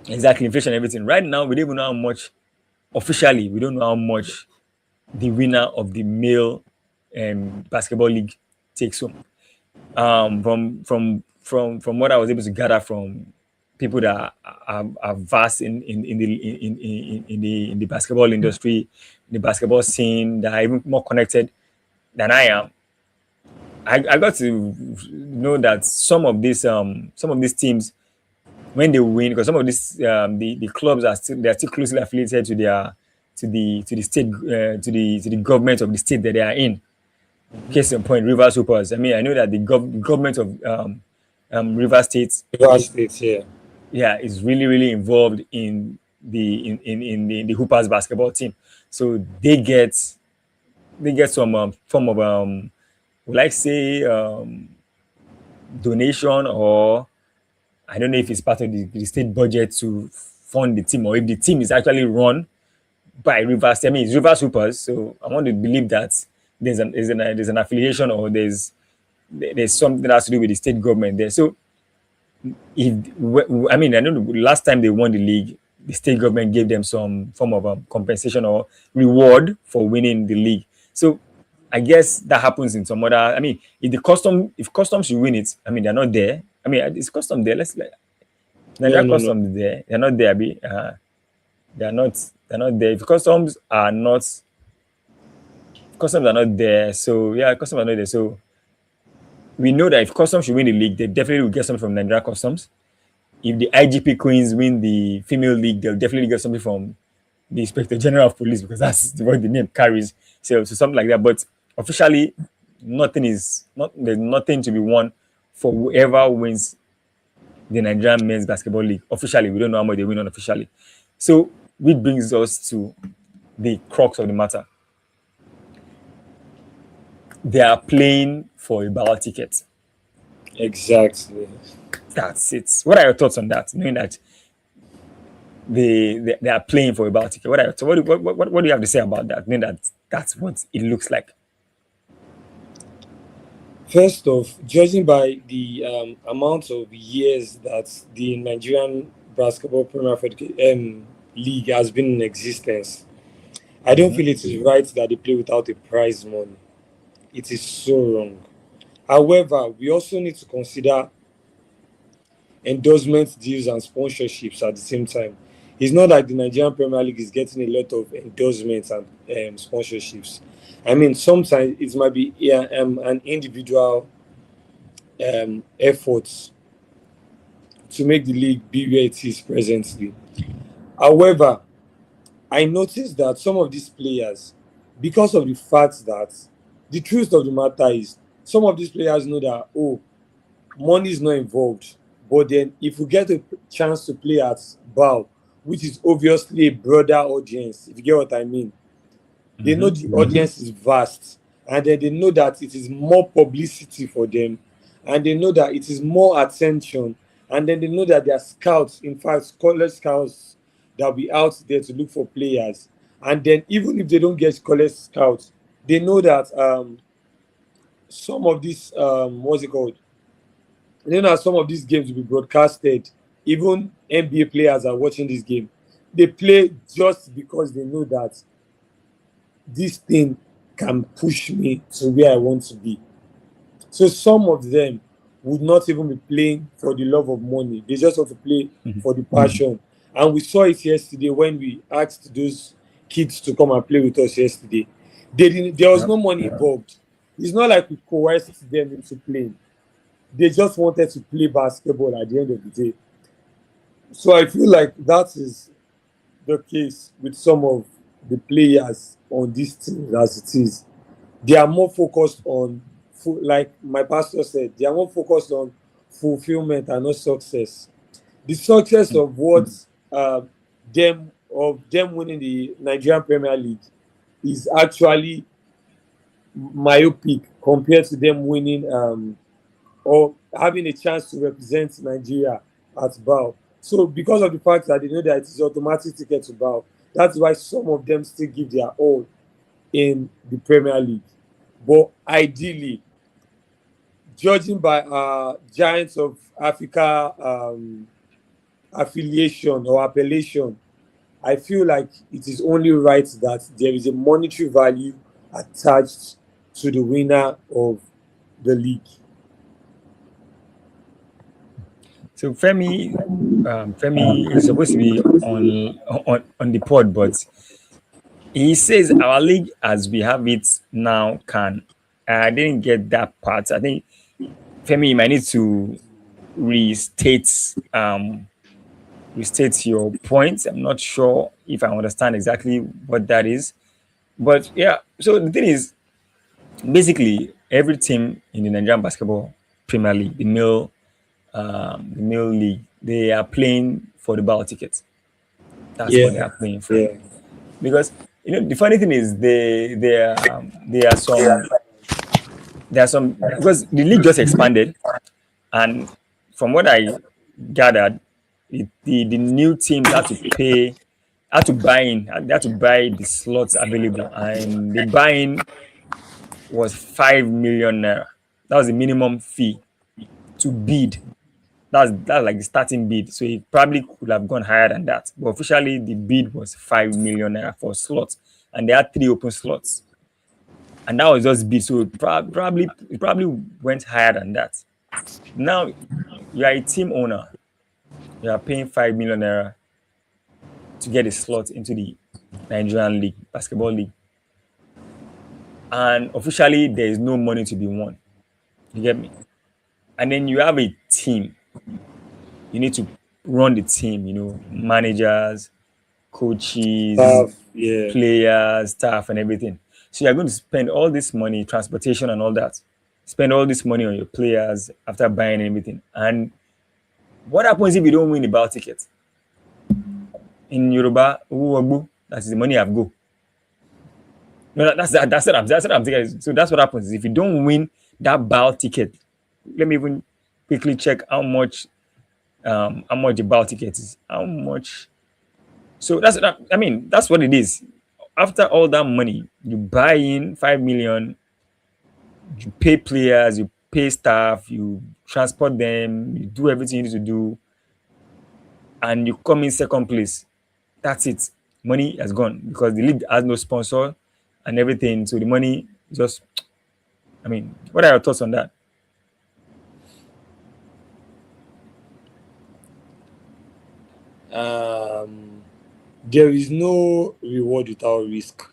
exactly, inflation and everything. Right now, we don't even know how much, officially, we don't know how much the winner of the male basketball league takes home. From what I was able to gather from people that are vast in the basketball industry, the basketball scene, that are even more connected than I am. I got to know that some of these teams, when they win, because some of these the clubs are still closely affiliated to their to the state to the government of the state that they are in. Case in point, River Supers. I mean, I know that the government of River State, yeah, is really involved in the Hoopers basketball team. So they get some form of like say donation, or I don't know if it's part of the state budget to fund the team, or if the team is actually run by Rivers. I mean, it's River Supers, so I want to believe that there's an affiliation, or there's something that has to do with the state government there. So I mean, I know the last time they won the league, the state government gave them some form of compensation or reward for winning the league. So I guess that happens in some other. I mean, if customs should win it, I mean, they're not there. I mean, is custom there? Let's like Nigeria customs there. They're not there. They're not. They're not there. If customs are not there, so yeah, customs are not there. So we know that if customs should win the league, they definitely will get something from Nigeria customs. If the IGP Queens win the female league, they'll definitely get something from the Inspector General of Police, because that's what the name carries. So something like that. But officially, there's nothing to be won for whoever wins the Nigerian Men's Basketball League. Officially, we don't know how much they win unofficially. So which brings us to the crux of the matter. They are playing for a ballot ticket. Exactly. That's it. What are your thoughts on that? Knowing that they are playing for a ballot ticket. What do you have to say about that? Knowing that that's what it looks like. First off, judging by the amount of years that the Nigerian Basketball Premier League has been in existence, I don't feel it is right that they play without a prize money. It is so wrong. However, we also need to consider endorsement deals and sponsorships at the same time. It's not like the Nigerian Premier League is getting a lot of endorsements and sponsorships. I mean, sometimes it might be an individual effort to make the league be where it is presently. However, I noticed that some of these players, because of the fact that the truth of the matter is, some of these players know that, money is not involved. But then if we get a chance to play at BAL, which is obviously a broader audience, if you get what I mean, they know the audience is vast, and then they know that it is more publicity for them, and they know that it is more attention, and then they know that there are scouts, in fact, college scouts that will be out there to look for players. And then even if they don't get college scouts, they know that some of these what's it called? You know, some of these games will be broadcasted. Even NBA players are watching this game. They play just because they know that this thing can push me to where I want to be. So some of them would not even be playing for the love of money. They just want to play for the passion. And we saw it yesterday when we asked those kids to come and play with us yesterday. They didn't, there was Yep. no money involved. It's not like we coerced them into playing. They just wanted to play basketball at the end of the day. So I feel like that is the case with some of the players on this team as it is. They are more focused on, like my pastor said, they are more focused on fulfillment and not success. The success of what uh, them winning the Nigerian Premier League is actually myopic compared to them winning or having a chance to represent Nigeria at BAL. So because of the fact that they know that it is automatic ticket to BAL, that's why some of them still give their all in the Premier League. But ideally, judging by Giants of Africa affiliation or appellation, I feel like it is only right that there is a monetary value attached to the winner of the league. So Femi is supposed to be on the pod, but he says our league as we have it now can. I didn't get that part. I think Femi, you might need to restate restate your point. I'm not sure if I understand exactly what that is, but yeah. So the thing is, basically, every team in the Nigerian Basketball Premier League, the male league, they are playing for the ball tickets. That's what they Yeah, are playing for. yeah. Because the funny thing is there are some because the league just expanded, and from what I gathered, the new teams had to pay, had to buy in, they had to buy the slots available, and the buying was 5 million naira. That was the minimum fee to bid. That's like the starting bid. So it probably could have gone higher than that. But officially the bid was 5 million naira for slots. And they had 3 open slots. And that was just bid. So it probably went higher than that. Now you are a team owner. You are paying 5 million naira to get a slot into the Nigerian League, Basketball League. And officially there is no money to be won. You get me? And then you have a team. You need to run the team, managers, coaches, Yeah. players, staff, and everything. So you're going to spend all this money, transportation and all that. Spend all this money on your players after buying everything. And what happens if you don't win the ball ticket? In Yoruba, that's the money I've go. No, that's what I'm thinking. So that's what happens. If you don't win that ball ticket, let me even quickly check how much the ball ticket is. How much? So that's what it is. After all that money, you buy in 5 million, you pay players, you pay staff, you transport them, you do everything you need to do, and you come in second place. That's it. Money has gone because the league has no sponsor and everything. So the money just, what are your thoughts on that? There is no reward without risk.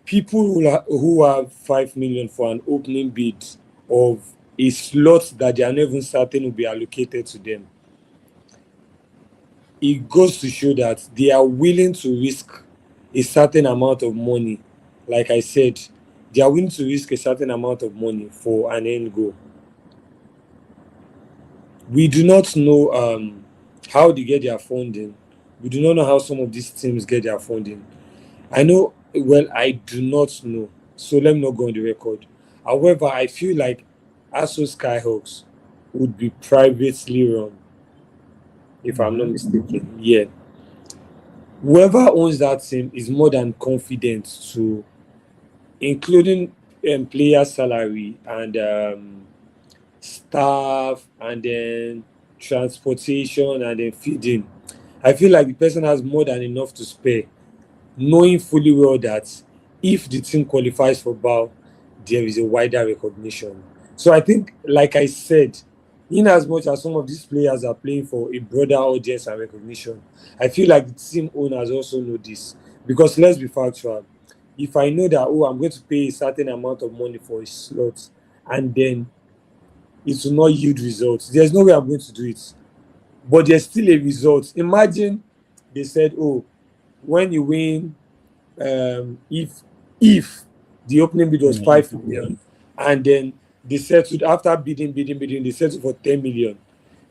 People who have 5 million for an opening bid of a slot that they are not even certain will be allocated to them, it goes to show that they are willing to risk a certain amount of money. Like I said, they are willing to risk a certain amount of money for an end goal. We do not know how they get their funding. We do not know how some of these teams get their funding. I know, well, I do not know. So let me not go on the record. However, I feel like ASO Skyhawks would be privately run, if I'm not mistaken. Yeah. Whoever owns that team is more than confident to, including player salary and staff and then transportation and then feeding, I feel like the person has more than enough to spare, knowing fully well that if the team qualifies for BAL, there is a wider recognition. So I think, like I said, in as much as some of these players are playing for a broader audience and recognition, I feel like the team owners also know this. Because let's be factual, if I know that, oh, I'm going to pay a certain amount of money for a slot and then it will not yield results, there's no way I'm going to do it. But there's still a result. Imagine they said, oh, when you win, if the opening bid was 5 million, and then they settled after bidding, they settled for 10 million.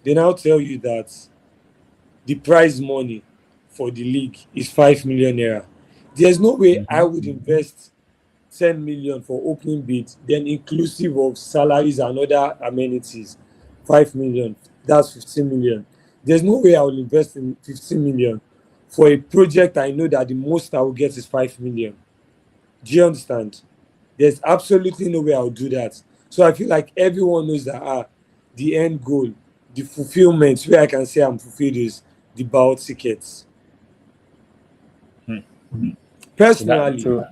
They now tell you that the prize money for the league is 5 million naira. There's no way I would invest 10 million for opening bid, then inclusive of salaries and other amenities, 5 million. That's 15 million. There's no way I will invest in 15 million for a project I know that the most I will get is 5 million. Do you understand? There's absolutely no way I'll do that. So I feel like everyone knows that the end goal, the fulfillment, where I can say I'm fulfilled is the BAL tickets. Personally,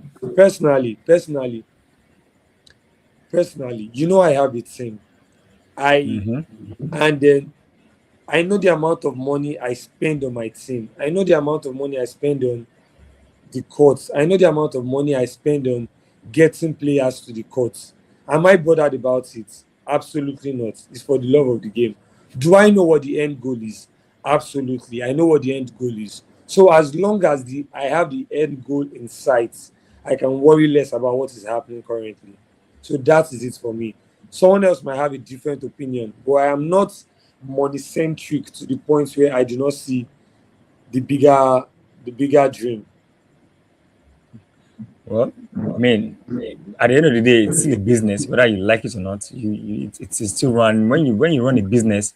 you know I have a team. And then I know the amount of money I spend on my team. I know the amount of money I spend on the courts. I know the amount of money I spend on getting players to the courts. Am I bothered about it? Absolutely not. It's for the love of the game. Do I know what the end goal is? Absolutely. I know what the end goal is. So as long as I have the end goal in sight, I can worry less about what is happening currently. So that is it for me. Someone else might have a different opinion, but I am not money centric to the point where I do not see the bigger dream. Well, I mean, at the end of the day, it's still a business, whether you like it or not. It's still run. When you run a business,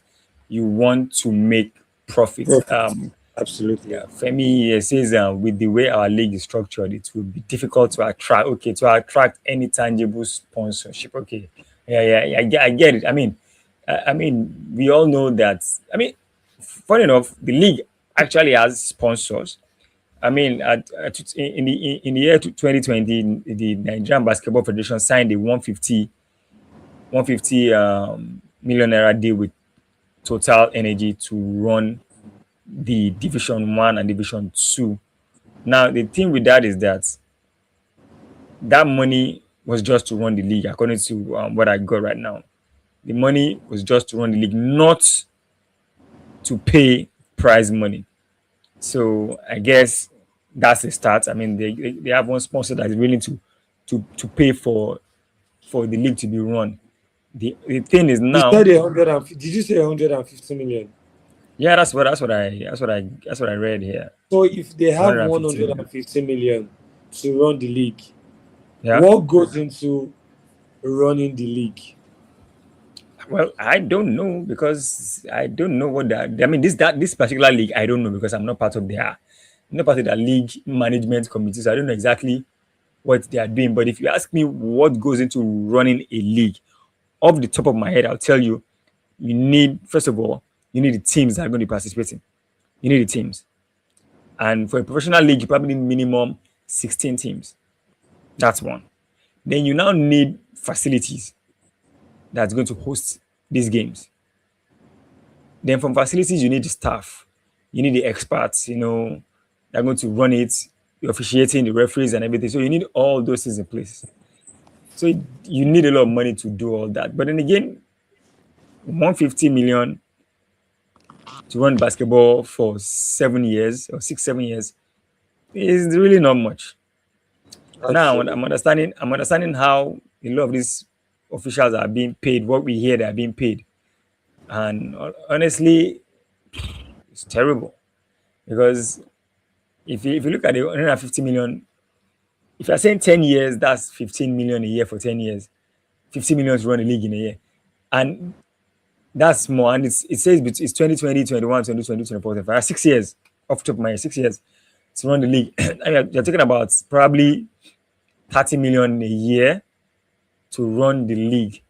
you want to make profits. Profit. Absolutely. Yeah, Femi says with the way our league is structured, it will be difficult to attract. Okay, to attract any tangible sponsorship. Okay, yeah, I get it. I mean, we all know that. I mean, funny enough, the league actually has sponsors. I mean, in the year 2020, the Nigerian Basketball Federation signed a 150 million naira deal with Total Energy to run the Division One and Division Two. Now, the thing with that is that money was just to run the league, according to what I got right now. The money was just to run the league, not to pay prize money. So I guess that's a start. I mean, they have one sponsor that is willing to pay for the league to be run. The thing is You now, said 150. Did you say 150 million? yeah, that's what I read here. So if they have 150 million. 150 million to run the league, Yeah. what goes into running the league? Well, I don't know because I don't know what that. I mean, this particular league, I don't know because I'm not part of their league management committee. So I don't know exactly what they are doing. But if you ask me what goes into running a league, off the top of my head, I'll tell you, you need, first of all, you need the teams that are going to be participating. You need the teams. And for a professional league, you probably need minimum 16 teams. That's one. Then you now need facilities that's going to host these games. Then from facilities, you need the staff. You need the experts, they're going to run it, the officiating, the referees and everything. So you need all those things in place. So you need a lot of money to do all that. But then again, 150 million to run basketball for 7 years or 6, 7 years is really not much. Now I'm understanding how a lot of these officials are being paid, what we hear they are being paid. And honestly, it's terrible. Because if you look at the 150 million, if you're saying 10 years, that's 15 million a year for 10 years. 50 million to run a league in a year. And that's more. And it says it's 2020, 21, 22, 24, 25. 6 years off the top of my head, 6 years to run the league. And you're talking about probably 30 million a year to run the league.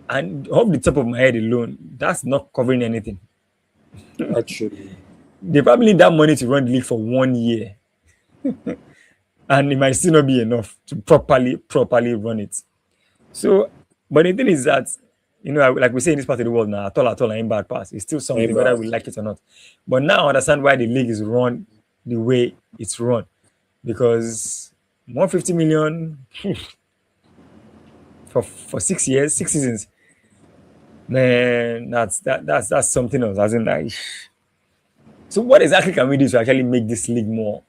And off the top of my head alone, that's not covering anything. Actually, They probably need that money to run the league for 1 year, and it might still not be enough to properly run it. So, but the thing is that, like we say in this part of the world now, at all, ain't bad pass. It's still something, whether remember, we like it or not. But now I understand why the league is run the way it's run, because 150 million for 6 years, 6 seasons, man, that's something else. As in, like, so what exactly can we do to actually make this league more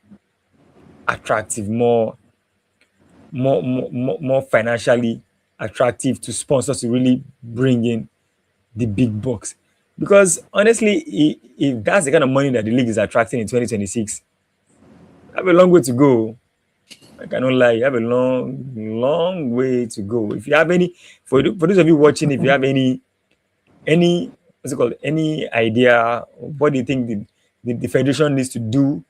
attractive, more financially attractive to sponsors to really bring in the big bucks? Because honestly, if that's the kind of money that the league is attracting in 2026, I have a long way to go. I cannot lie, you have a long way to go. If you have any, for those of you watching, if you have any what's it called, any idea, what do you think the federation needs to do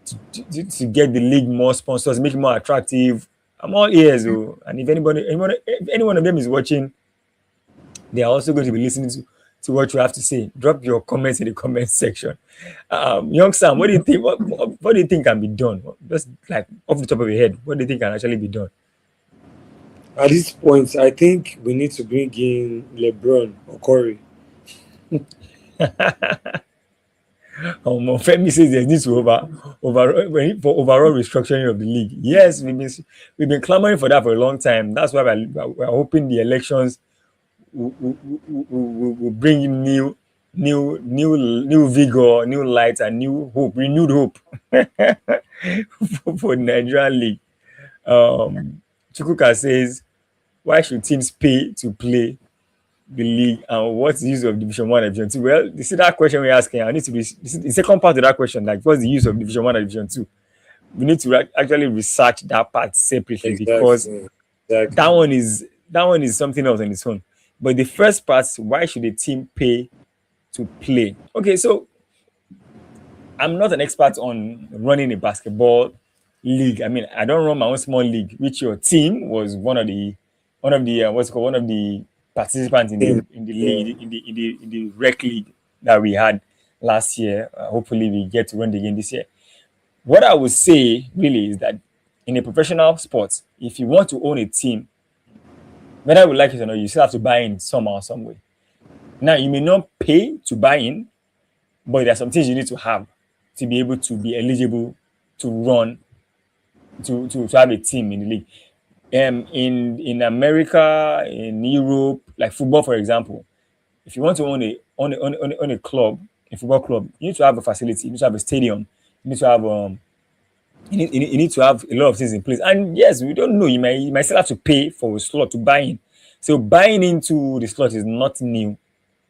to get the league more sponsors, make it more attractive, I'm all ears. Oh. And if any one of them is watching, they are also going to be listening to what you have to say. Drop your comments in the comment section. Young Sam, what do you think? What do you think can be done? Just like off the top of your head, what do you think can actually be done? at this point, I think we need to bring in LeBron or Corey. Femi says there's need to for overall restructuring of the league. Yes, we've been clamoring for that for a long time. That's why we're hoping the elections will bring in new vigor, new light, and new hope, renewed hope for the Nigerian league. Chukwuka says, why should teams pay to play the league, and what's the use of Division 1 and Division 2? Well, you see that question we're asking, I need to be the second part of that question, like what's the use of Division 1 and Division 2? We need to actually research that part separately, because Exactly. that one is something else on its own. But the first part, why should a team pay to play? Okay, so I'm not an expert on running a basketball league. I mean, I don't run my own small league, which your team was one of the participants in the Yeah. league, in the rec league that we had last year. Hopefully, we get to run the game this year. What I would say really is that in a professional sport, if you want to own a team, whether you like it or not, you still have to buy in somehow, some way. Now, you may not pay to buy in, but there are some things you need to have to be able to be eligible to run, to have a team in the league. In America, in Europe, like football, for example, if you want to own a club, a football club, you need to have a facility, you need to have a stadium, you need to have you need to have a lot of things in place. And yes, we don't know. You might still have to pay for a slot to buy in. So buying into the slot is not new.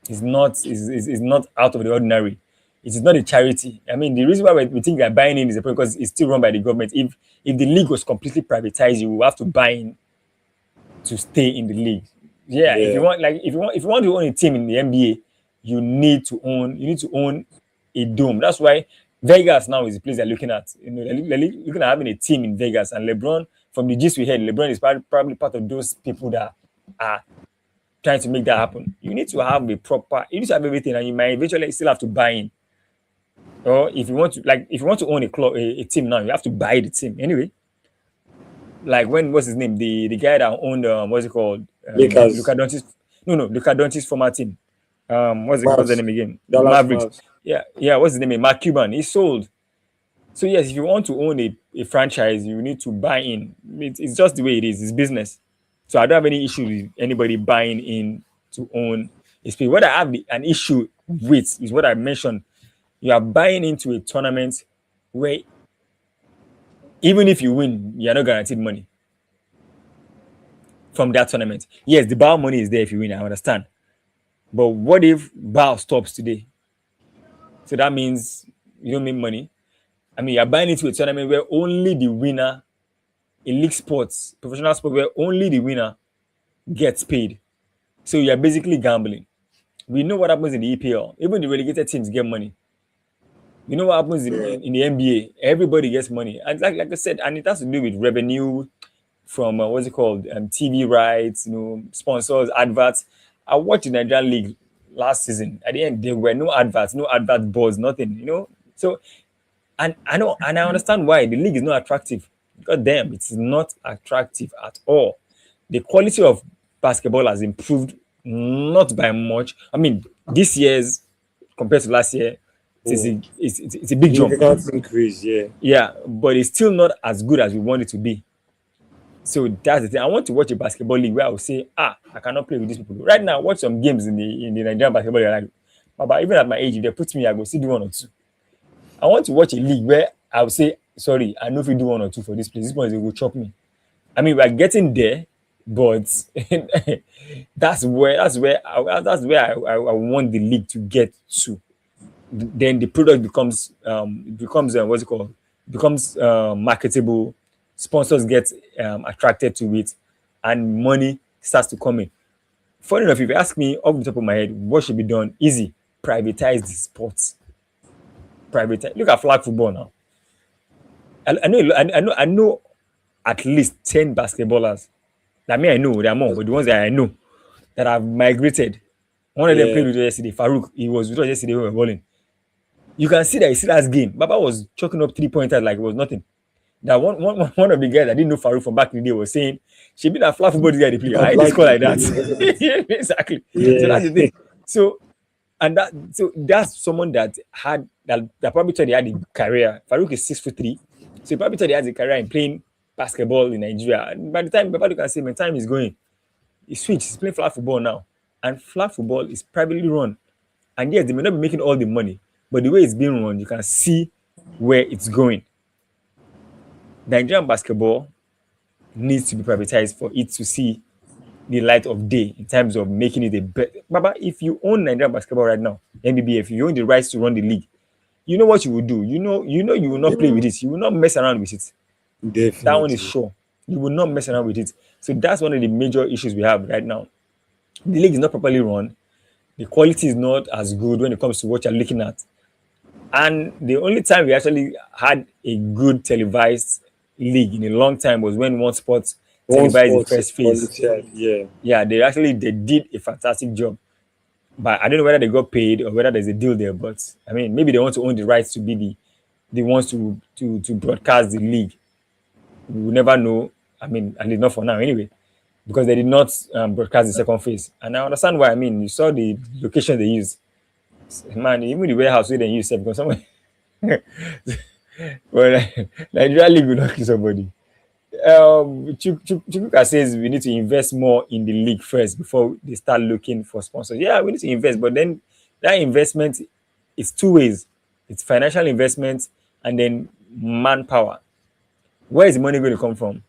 Is not out of the ordinary. It is not a charity. I mean, the reason why we think that buying in is a problem because it's still run by the government. If the league was completely privatized, you will have to buy in to stay in the league. Yeah, if you Yeah. want, like, if you want to own a team in the NBA, you need to own a dome. That's why Vegas now is the place they're looking at. They're looking at having a team in Vegas, and LeBron, from the gist we heard, LeBron is probably part of those people that are trying to make that happen. You need to have you need to have everything, and you might eventually still have to buy in. Or if you want to own a team now, you have to buy the team anyway. Like what's his name? The guy that owned what's it called? Luka Lakers, Doncic. No, Luka Doncic's former team. What's the Mavs, name again? Dallas Mavericks. Mavs. Yeah. What's his name? Mark Cuban. He sold. So yes, if you want to own a franchise, you need to buy in. It's just the way it is. It's business. So I don't have any issue with anybody buying in to own a space. What I have an issue with is what I mentioned. You are buying into a tournament where even if you win, you're not guaranteed money from that tournament. Yes, the bar money is there if you win, I understand. But what if bar stops today? So that means you don't make money. I mean, you're buying into a tournament where only the winner, in league sports, professional sport, where only the winner gets paid. So you're basically gambling. We know what happens in the EPL. Even the relegated teams get money. You know what happens in the NBA? Everybody gets money. And like I said, and it has to do with revenue. from what's it called, TV rights, sponsors, adverts. I watched the Nigerian league last season. At the end, there were no adverts, no advert boards, nothing. So, and I know, and I understand why the league is not attractive. God damn, it's not attractive at all. The quality of basketball has improved, not by much. I mean, this year's compared to last year, Oh, it's a big jump. significant increase, yeah. Yeah, but it's still not as good as we want it to be. So that's the thing. I want to watch a basketball league where I will say, I cannot play with these people. Right now, I watch some games in the Nigerian basketball league. Like, but even at my age, if they put me, I go see do one or two. I want to watch a league where I will say, sorry, I know if you do one or two for this place, this one will chop me. I mean, we're getting there, but that's where I want the league to get to. Then the product becomes what's it called? Becomes marketable. Sponsors get attracted to it, and money starts to come in. Funny enough, if you ask me off the top of my head, what should be done? Easy, privatize the sports. Privatize. Look at flag football now. I know at least 10 basketballers. I mean, I know there are more, but the ones that I know that have migrated. One of them Yeah. played with us yesterday. Farouk, he was with us yesterday when we were balling. You can see that he still has game. Baba was chalking up 3 pointers like it was nothing. That one of the guys that didn't know Farouk from back in the day was saying, she be that flat football this guy they play. I'd I did like score to like that. play. Exactly. So Yeah. that's the thing. So that's someone that probably thought he had a career. Farouk is 6'3", so he probably thought he has a career in playing basketball in Nigeria. And by the time Baba can say, my time is going, he switched. He's playing flag football now, and flag football is privately run. And yes, they may not be making all the money, but the way it's being run, you can see where it's going. Nigerian basketball needs to be privatized for it to see the light of day in terms of making it a better. Baba, if you own Nigerian basketball right now, NBBF, you own the rights to run the league. You know what you will do. You will not play with it. You will not mess around with it. That one is Definitely. sure. You will not mess around with it. So that's one of the major issues we have right now. The league is not properly run. The quality is not as good when it comes to what you're looking at. And the only time we actually had a good televised league in a long time was when One Sports One televised the sport first phase. quality, yeah. Yeah, they did a fantastic job. But I don't know whether they got paid or whether there's a deal there. But I mean, maybe they want to own the rights to be the ones to broadcast the league. We will never know. I mean, at least not for now, anyway, because they did not broadcast the second phase. And I understand why. I mean, you saw the location they used. Man, even the warehouse where they use it because someone. Well, Nigeria league will not kill somebody. Chukwuka says we need to invest more in the league first before they start looking for sponsors. Yeah, we need to invest, but then that investment is two ways. It's financial investment and then manpower. Where is the money going to come from?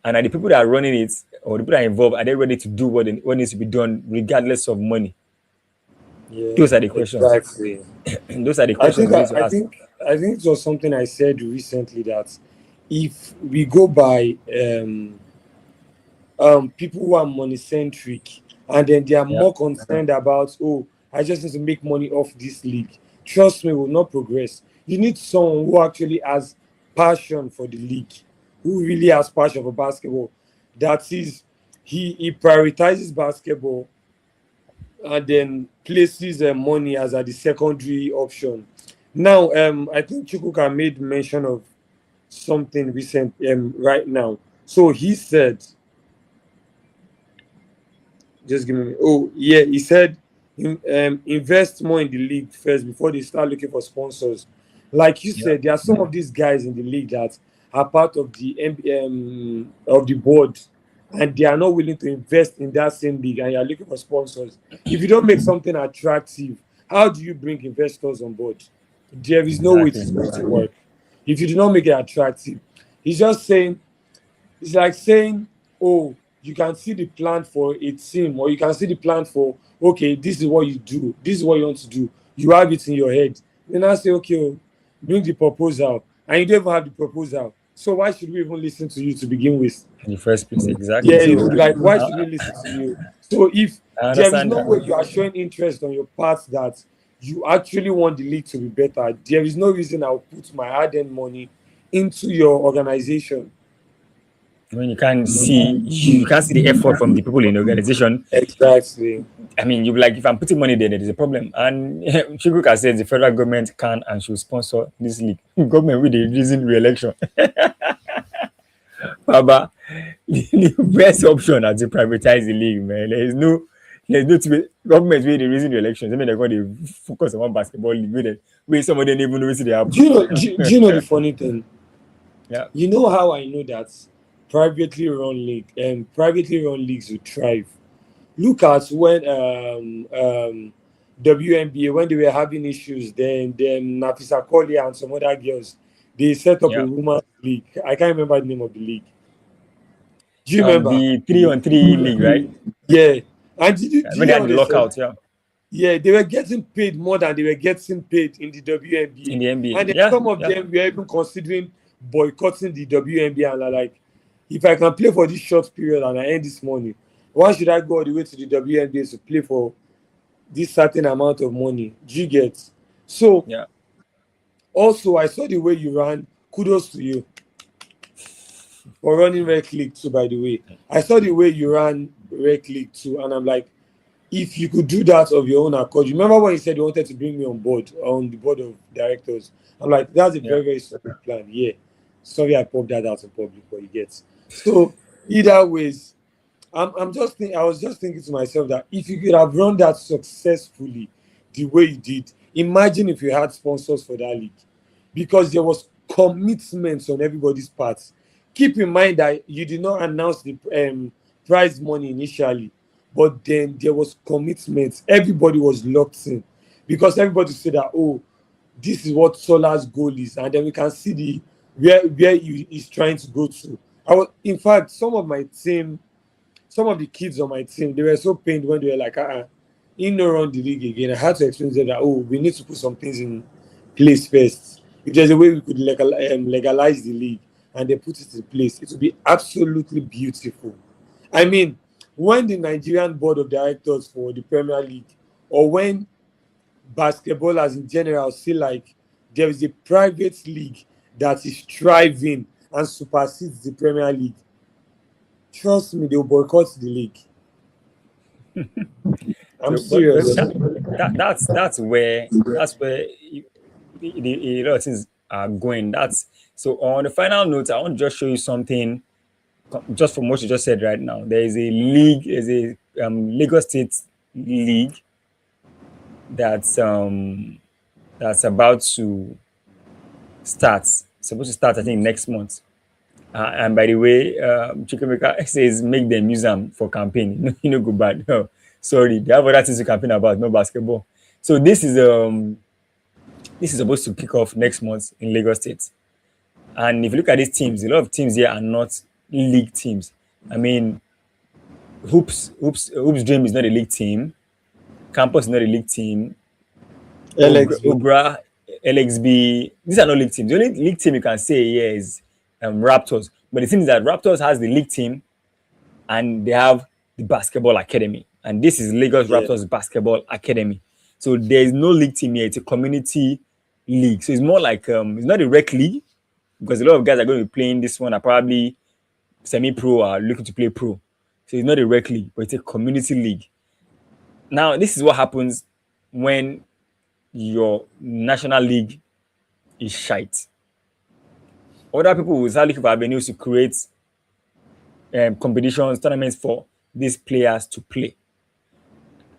And are the people that are running it or the people that are involved, are they ready to do what needs to be done regardless of money? Yeah, Those are the questions. exactly. Those are the I questions think we I, need to I ask. think I think it was something I said recently that if we go by people who are money centric and then they are Yeah, more concerned about, oh, I just need to make money off this league, trust me, will not progress. You need someone who actually has passion for the league, who really has passion for basketball. That is, he prioritizes basketball and then places money as the secondary option. Now, I think Chukwuka made mention of something recent right now. So he said, just give me. Oh yeah, he said, invest more in the league first before they start looking for sponsors. Like you yeah, said, there are some of these guys in the league that are part of the of the board, and they are not willing to invest in that same league, and you are looking for sponsors. If you don't make something attractive, how do you bring investors on board? There is no way it exactly. is going to work. If you do not make it attractive, he's just saying it's like saying, oh, you can see the plan for a team, or you can see the plan for, okay, this is what you do, this is what you want to do. You have it in your head. Then I say, okay, oh, bring the proposal, and you don't even have the proposal. So why should we even listen to you to begin with? In the first place, exactly. Yeah, So like why should we listen to you? So if I there is understand no that. way you are showing interest on your part that you actually want the league to be better, there is no reason I'll put my hard-earned money into your organization. When you can't see the effort from the people in the organization. Exactly. I mean, you be like, if I'm putting money there, there is a problem. And Chikuka said the federal government can and should sponsor this league. Government with the reason re-election. Baba, the best option is to privatize the league, man. Government with the reason re-elections. I mean, they're going to focus on one basketball league with it. Where some of them even know what they happen. Do you know the funny thing? Yeah. You know how I know that privately run leagues will thrive. Look at when WNBA, when they were having issues, then Nafisa Collier and some other girls, they set up a Yeah. women's league. I can't remember the name of the league. Do you remember? The 3-on-3 league, right? Yeah. And did you When they hear had what the they said? lockout, yeah. Yeah, they were getting paid more than they were getting paid in the In WNBA. the NBA. And then Yeah. some of Yeah. them were even considering boycotting the WNBA and are like, if I can play for this short period and I earn this money, why should I go all the way to the WNBA to play for this certain amount of money? Do you get? So Yeah. also I saw the way you ran. Kudos to you for running Rec League too, by the way. I saw the way you ran Rec League too, and I'm like, if you could do that of your own accord, you remember when you said you wanted to bring me on board on the board of directors? I'm like, that's a Yeah. very, very solid plan. Yeah. Sorry I popped that out in public, but you get. So either ways, I was just thinking to myself that if you could have run that successfully the way you did, imagine if you had sponsors for that league. Because there was commitment on everybody's part. Keep in mind that you did not announce the prize money initially, but then there was commitment. Everybody was locked in because everybody said that, oh, this is what Solar's goal is, and then we can see the where he is trying to go to. In fact, some of the kids on my team, they were so pained when they were like, he no run the league again. I had to explain to them that, oh, we need to put some things in place first. If there's a way we could legalize the league and they put it in place, it would be absolutely beautiful. I mean, when the Nigerian board of directors for the Premier League, or when basketballers in general see like there is a private league that is thriving and supersedes the Premier League, trust me, they'll boycott the league. I'm So, serious. that's where a lot of things are going. That's so. On the final note, I want to just show you something. Just from what you just said right now, there is a league, there's a Lagos State league that's about to start. Supposed to start, I think, next month. And by the way, Chukwemeka says make them use them for campaign. You know, go bad. No, sorry, they have other things to campaign about, no basketball. So this is supposed to kick off next month in Lagos State. And if you look at these teams, a lot of teams here are not league teams. I mean, Hoops Dream is not a league team. Campus is not a league team. LXB. Ogra, LXB, these are not league teams. The only league team you can say here is Raptors. But the thing is that Raptors has the league team and they have the basketball academy. And this is Lagos Yeah. Raptors Basketball Academy. So there is no league team here. It's a community league. So it's more like, it's not a rec league because a lot of guys are going to be playing this one are probably semi-pro or looking to play pro. So it's not a rec league, but it's a community league. Now, this is what happens when your national league is shite. Other people will start looking for avenues to create competitions, tournaments for these players to play.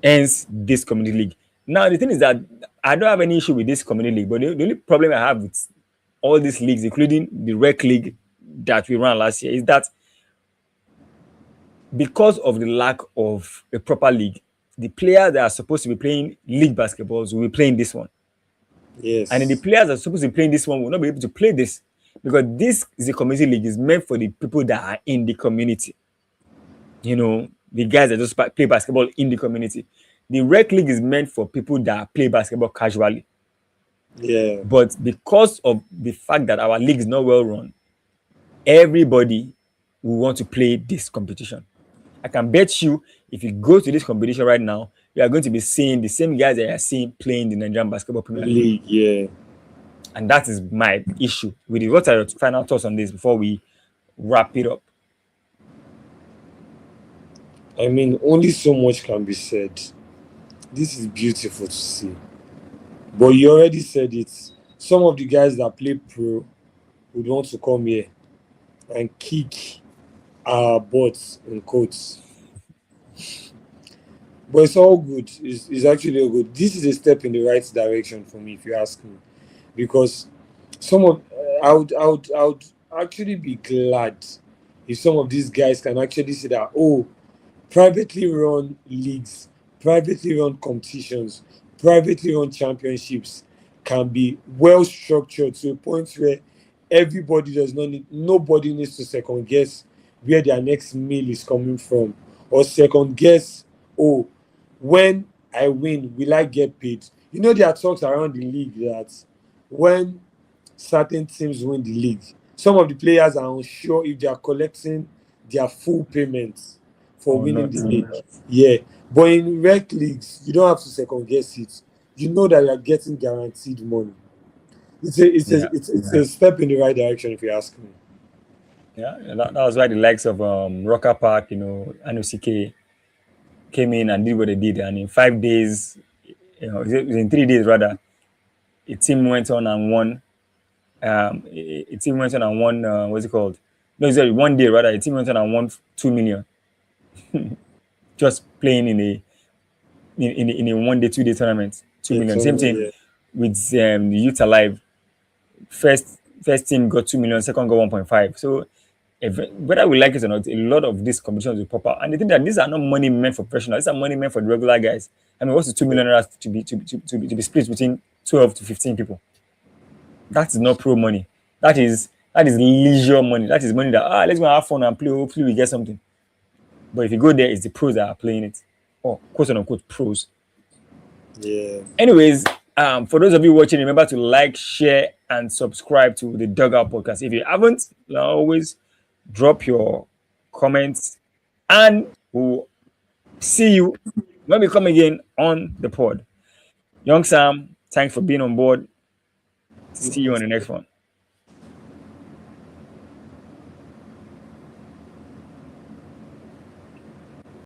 Hence, this community league. Now, the thing is that I don't have any issue with this community league, but the only problem I have with all these leagues, including the rec league that we ran last year, is that because of the lack of a proper league, the players that are supposed to be playing league basketballs will be playing this one. Yes. And then the players that are supposed to be playing this one will not be able to play this because this is a community league. It's meant for the people that are in the community. You know, the guys that just play basketball in the community. The rec league is meant for people that play basketball casually. Yeah. But because of the fact that our league is not well run, everybody will want to play this competition. I can bet you if you go to this competition right now, you are going to be seeing the same guys that you are seeing playing the Nigerian Basketball Premier League. Yeah. And that is my issue with it. What are your final thoughts on this before we wrap it up? I mean, only so much can be said. This is beautiful to see. But you already said it. Some of the guys that play pro would want to come here and kick our butts in quotes. But it's all good. It's actually all good. This is a step in the right direction for me, if you ask me, because some of I would actually be glad if some of these guys can actually say that, oh, privately run leagues, privately run competitions, privately run championships can be well structured to a point where nobody needs to second guess where their next meal is coming from, or second guess, oh, when I win, will I get paid? You know, there are talks around the league that when certain teams win the league, some of the players are unsure if they are collecting their full payments for Or winning not. the league. Yeah. But in rec leagues, you don't have to second guess it. You know that you are getting guaranteed money. Yeah. It's a step in the right direction, if you ask me. Yeah. That was why the likes of Rocker Park, NOCK came in and did what they did. And in 5 days, it was in 3 days rather, a team went on and won. A team went on and won, what's it called? No, sorry, one day rather, a team went on and won 2 million just playing in a 1 day, 2 day tournament. 2 million. Same thing Yeah. with the Youth Alive. First team got 2 million, second got 1.5. So whether we like it or not, a lot of these competitions will pop out. And the thing that these are not money meant for professionals, these are money meant for the regular guys. I mean, what's the 2 million to be split between 12 to 15 people? That is not pro money. That is leisure money. That is money that let's go have fun and play. Hopefully we get something. But if you go there, it's the pros that are playing it. Or quote unquote pros. Yeah. Anyways, for those of you watching, remember to like, share, and subscribe to the Dugout Podcast. If you haven't, always drop your comments, and we'll see you when we come again on the pod. Young Sam, thanks for being on board. See you on the next one.